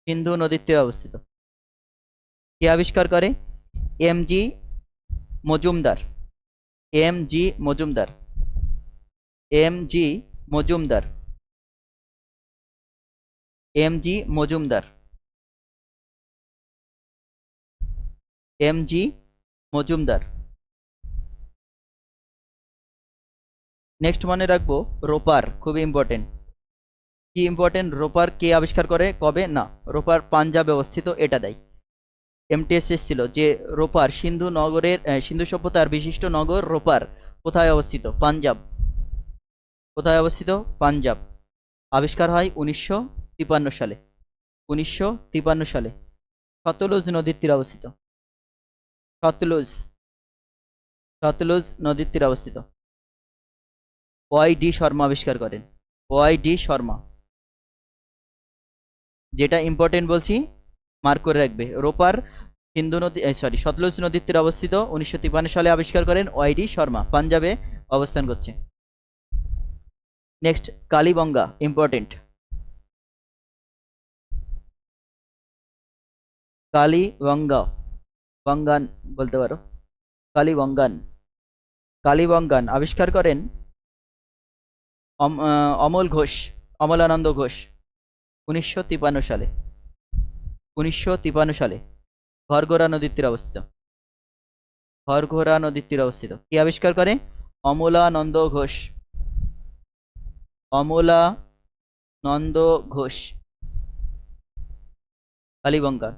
Speaker 1: সিন্ধু নদীর তীরে অবস্থিত। কে আবিষ্কার করে? M G Majumdar, M G Majumdar, M G Majumdar, M G Majumdar, M G Majumdar. Next মনে রাখবো রোপার, খুবই ইম্পর্টেন্ট। কি ইম্পর্টেন্ট? রোপার কে আবিষ্কার করে, কবে? না, রোপার পাঞ্জাবে অবস্থিত, এটা দেয়। এমটিএসএস ছিল যে রোপার, সিন্ধু নগরের সিন্ধু সভ্যতার বিশিষ্ট নগর রোপার কোথায় অবস্থিত? পাঞ্জাব। কোথায় অবস্থিত? পাঞ্জাব। আবিষ্কার হয় তিপান্ন সালে 1953 সালে সতলুজ নদীর তীরে অবস্থিত। সতলুজ সতলুজ নদীর তীরে অবস্থিত। ওয়াই ডি শর্মা আবিষ্কার করেন। Y D Sharma. যেটা ইম্পর্টেন্ট বলছি মার্ক করে রাখবে। রোপার সিন্ধু নদী সতলুজ নদীর তীরে অবস্থিত, 1953 সালে আবিষ্কার করেন ওয়াই ডি শর্মা, পাঞ্জাবে অবস্থান করছে। Next কালীবঙ্গা, important. কালীবঙ্গা, বঙ্গান বলতে পারো, কালীবঙ্গান। কালীবঙ্গান আবিষ্কার করেন অমল ঘোষ, অমলানন্দ ঘোষ, 1953 সালে। 1953 সালে ঘরঘোরা নদীর তীরে অবস্থিত। ঘরঘোরা নদীর তীরে অবস্থিত। কি আবিষ্কার করে? অমলানন্দ ঘোষ। অমলানন্দ ঘোষ। কালীবঙ্গা।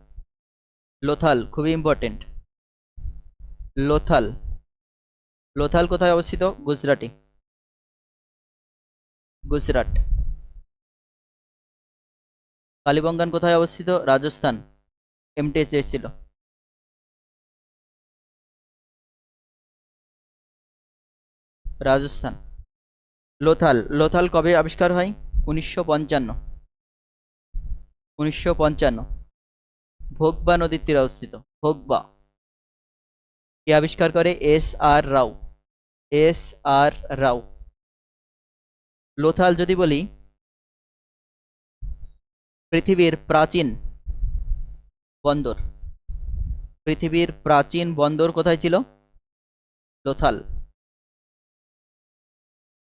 Speaker 1: লোথাল, খুবই ইম্পর্টেন্ট। লোথাল। লোথাল কোথায় অবস্থিত? গুজরাটে। গুজরাট। কালীবঙ্গান কোথায় অবস্থিত? রাজস্থান। এমটিএস এসেছিল। রাজস্থান। লোথাল। লোথাল কবে আবিষ্কার হয়? 1955। 1955। ভোগবা নদীর তীরে অবস্থিত। ভোগবা। কে আবিষ্কার করে? এস আর রাও। এস আর রাও। লোথাল যদি বলি, পৃথিবীর প্রাচীন বন্দর, পৃথিবীর প্রাচীন বন্দর কোথায় ছিল? লোথাল।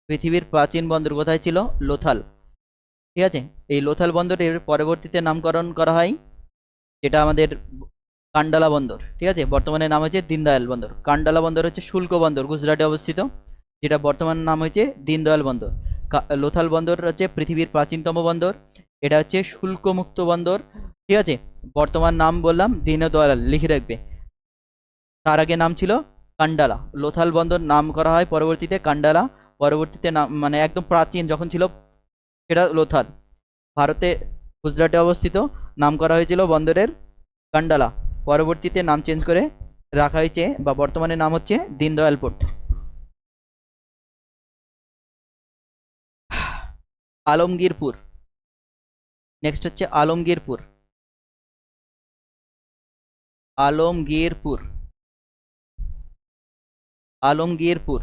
Speaker 1: পৃথিবীর প্রাচীন বন্দর কোথায় ছিল? লোথাল। ঠিক আছে। এই লোথাল বন্দরের পরবর্তীতে নামকরণ করা হয়, যেটা আমাদের কান্ডালা বন্দর। ঠিক আছে, বর্তমানে নাম হচ্ছে দীনদয়াল বন্দর। কান্ডালা বন্দর হচ্ছে শুল্ক বন্দর, গুজরাটে অবস্থিত, যেটা বর্তমান নাম হয়েছে দীনদয়াল বন্দর। লোথাল বন্দর হচ্ছে পৃথিবীর প্রাচীনতম বন্দর। এটা হচ্ছে শুল্কমুক্ত বন্দর। ঠিক আছে, বর্তমান নাম বললাম দীনদয়াল, লিখে রাখবে। তার আগে নাম ছিল কান্ডালা। লোথাল বন্দর নাম করা হয় পরবর্তীতে কান্ডালা। পরবর্তীতে নাম মানে একদম প্রাচীন যখন ছিল সেটা লোথাল। ভারতে গুজরাটে অবস্থিত, নাম করা হয়েছিল বন্দরের কান্ডালা। পরবর্তীতে নাম চেঞ্জ করে রাখা হয়েছে, বা বর্তমানে নাম হচ্ছে দীনদয়াল পোর্ট। আলমগীরপুর। নেক্সট হচ্ছে আলমগীরপুর। আলমগীরপুর। আলমগীরপুর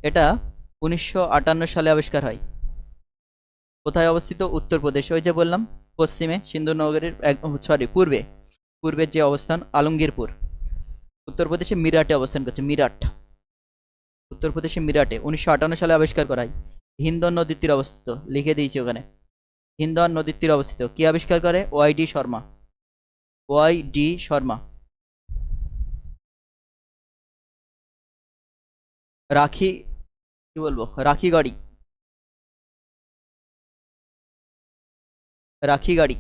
Speaker 1: এটা 1958 সালে আবিষ্কার হয়। কোথায় অবস্থিত? উত্তরপ্রদেশ। ওই যে বললাম পশ্চিমে সিন্ধু নগরীর পূর্বে, পূর্বের যে অবস্থান আলমগীরপুর, উত্তরপ্রদেশে মিরাটে অবস্থান করছে। মিরাট, উত্তরপ্রদেশে মিরাটে 1958 সালে আবিষ্কার করা হয়। হিন্দন নদীর তীরে অবস্থিত, লিখে দিয়েছি ওখানে। হিন্দন নদীর তীরে অবস্থিত। কি আবিষ্কার করে? Y D Sharma. Y D Sharma. রাখি, কি বলবো, রাখি গাড়ি। রাখি গাড়ি।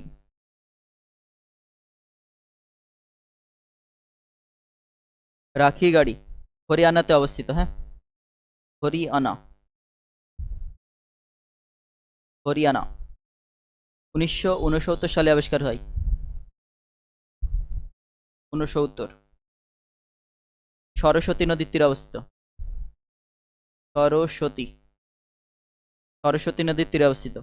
Speaker 1: রাখি গাড়ি হরিয়ানাতে অবস্থিত। হ্যাঁ, হরিয়ানা। হরিয়ানা 1969 সালে আবিষ্কার হয়। 69। সরস্বতী নদীর তীরে অবস্থিত। সরস্বতী। সরস্বতী নদীর তীরে অবস্থিত।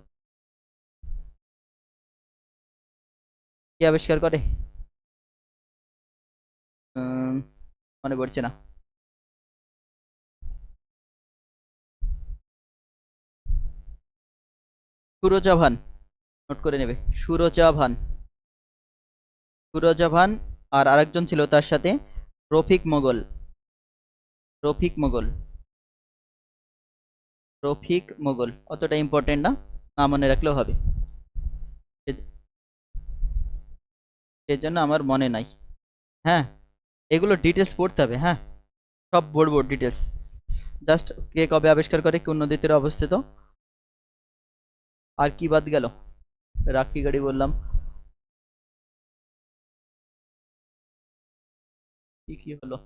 Speaker 1: কে আবিষ্কার করে? উম, মনে পড়ছে না। সুরজাভান, নোট করে নেবে। সুরজাভান। সুরজাভান। আর আরেকজন ছিল তার সাথে, রফিক মোগল। রফিক মোগল। রফিক মোগল অতটা ইম্পর্টেন্ট না, না মনে রাখলেও হবে, সেজন্য আমার মনে নাই। হ্যাঁ, এগুলো ডিটেলস পড়তে হবে। হ্যাঁ, সব পড়বো ডিটেলস। জাস্ট কে কবে আবিষ্কার করে, কোন নদীর তীরে অবস্থিত। আর কি বাদ গেল? রাখি গাড়ি বললাম, কি কি হলো?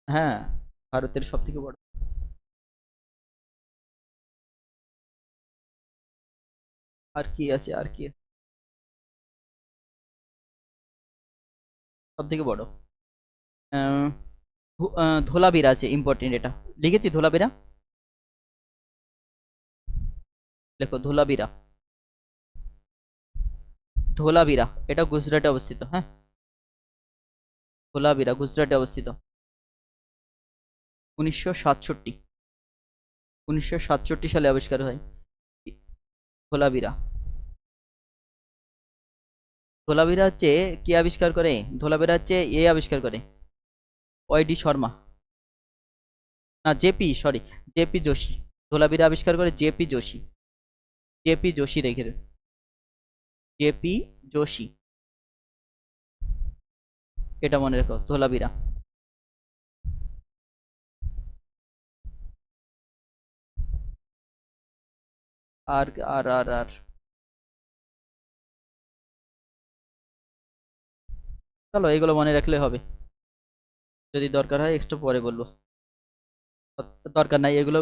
Speaker 1: হ্যাঁ, ভারতের সব থেকে বড়। আর কি আছে, আর কি আছে? সব থেকে বড় আহ, ধোলাবিরা আছে, ইম্পর্টেন্ট এটা। লিখেছি ধোলাবিরা, লেখো ধোলাবিরা। ধোলাবিরা এটা গুজরাটে অবস্থিত, হ্যাঁ। ধোলাবিরা গুজরাটে অবস্থিত। 1967, 1967 সালে আবিষ্কার হয় ধোলাবিরা। ধোলাবিরা হচ্ছে কে আবিষ্কার করে? ধোলাবিরা হচ্ছে আবিষ্কার করে, ওয়াইডি শর্মা, না JP, sorry, JP Joshi. Dholavira আবিষ্কার করে জেপি যোশী। জেপি যোশী রেখে দে, জেপি যোশী, এটা মনে রেখো ধোলাবিরা। আর আর আর আর চলো এগুলো মনে রাখলে হবে, যদি দরকার হয় এক্সট্রা পরে বলবো, দরকার নাই, এগুলো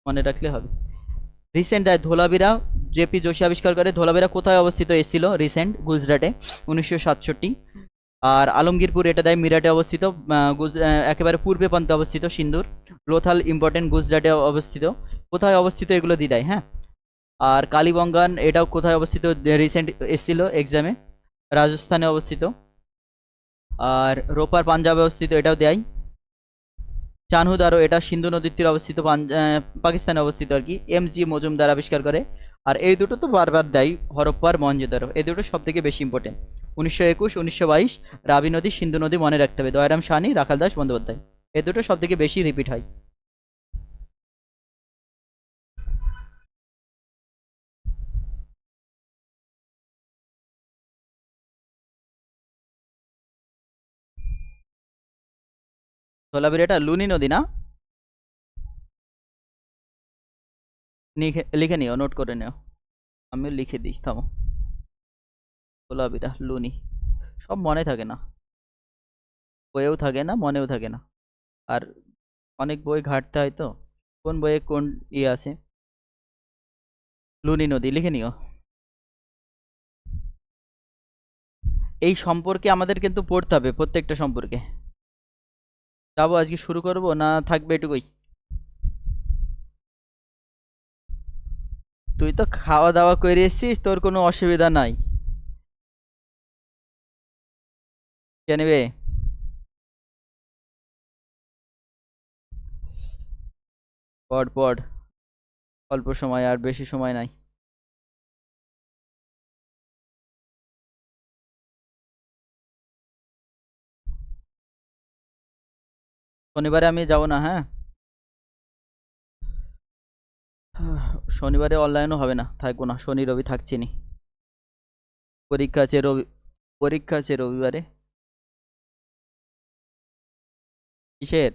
Speaker 1: মনে রাখলে হবে। রিসেন্ট ধোলাবিরা জেপি যোশী আবিষ্কার করে। ধোলাবিরা কোথায় অবস্থিত এসেছিল রিসেন্ট? গুজরাটে, 1967। আর আলমগীরপুর এটা দেয় মিরাটে অবস্থিত, একেবারে পূর্বে প্রান্তে অবস্থিত সিন্ধুর। লোথাল ইম্পর্টেন্ট, গুজরাটে অবস্থিত। কোথায় অবস্থিত এগুলো দিয়ে দেয়, হ্যাঁ। আর কালীবঙ্গান এটাও কোথায় অবস্থিত, রিসেন্ট এসেছিল এক্সামে, রাজস্থানে অবস্থিত। আর রোপার পাঞ্জাবে অবস্থিত, এটাও দেয়। চানহুদারো এটা সিন্ধু নদীর তীরে অবস্থিত, পাকিস্তানে অবস্থিত আর কি, MG মজুমদার আবিষ্কার করে। আর এই দুটো তো বারবার দেয়, হরপ্পার মহেঞ্জোদারো, এই দুটো সব থেকে বেশি ইম্পর্টেন্ট। 1921, 1922, রাবি নদী, সিন্ধু নদী মনে রাখতে হবে, দয়ারাম সাহানি, রাখাল দাস বন্দ্যোপাধ্যায়, এই দুটো সব থেকে বেশি রিপিট হয়। ধোলাবিরা এটা লুনি নদী না? লিখে লিখে নিও, নোট করে নিও, আমিও লিখে দিই, থামো। ধোলাবিরা লুনি, সব মনে থাকে না, বইয়েও থাকে না, মনেও থাকে না। আর অনেক বই ঘাঁটতে হয় তো, কোন বইয়ে কোন ইয়ে আছে। লুনি নদী লিখে নিও। এই সম্পর্কে আমাদের কিন্তু পড়তে হবে, প্রত্যেকটা সম্পর্কে। যাবো আজকে, শুরু করব না থাকবে এটুকুই? তুই তো খাওয়া দাওয়া করে এসেছিস, তোর কোনো অসুবিধা নাই। কে নেবে? পড় পড়, অল্প সময়, আর বেশি সময় নাই। শনিবারে আমি যাব না, হ্যাঁ। শনিবারে অনলাইনও হবে না, থাকবো না, শনি রবি থাকছি নি। পরীক্ষা আছে রবি, পরীক্ষা আছে রবিবারে। কিসের?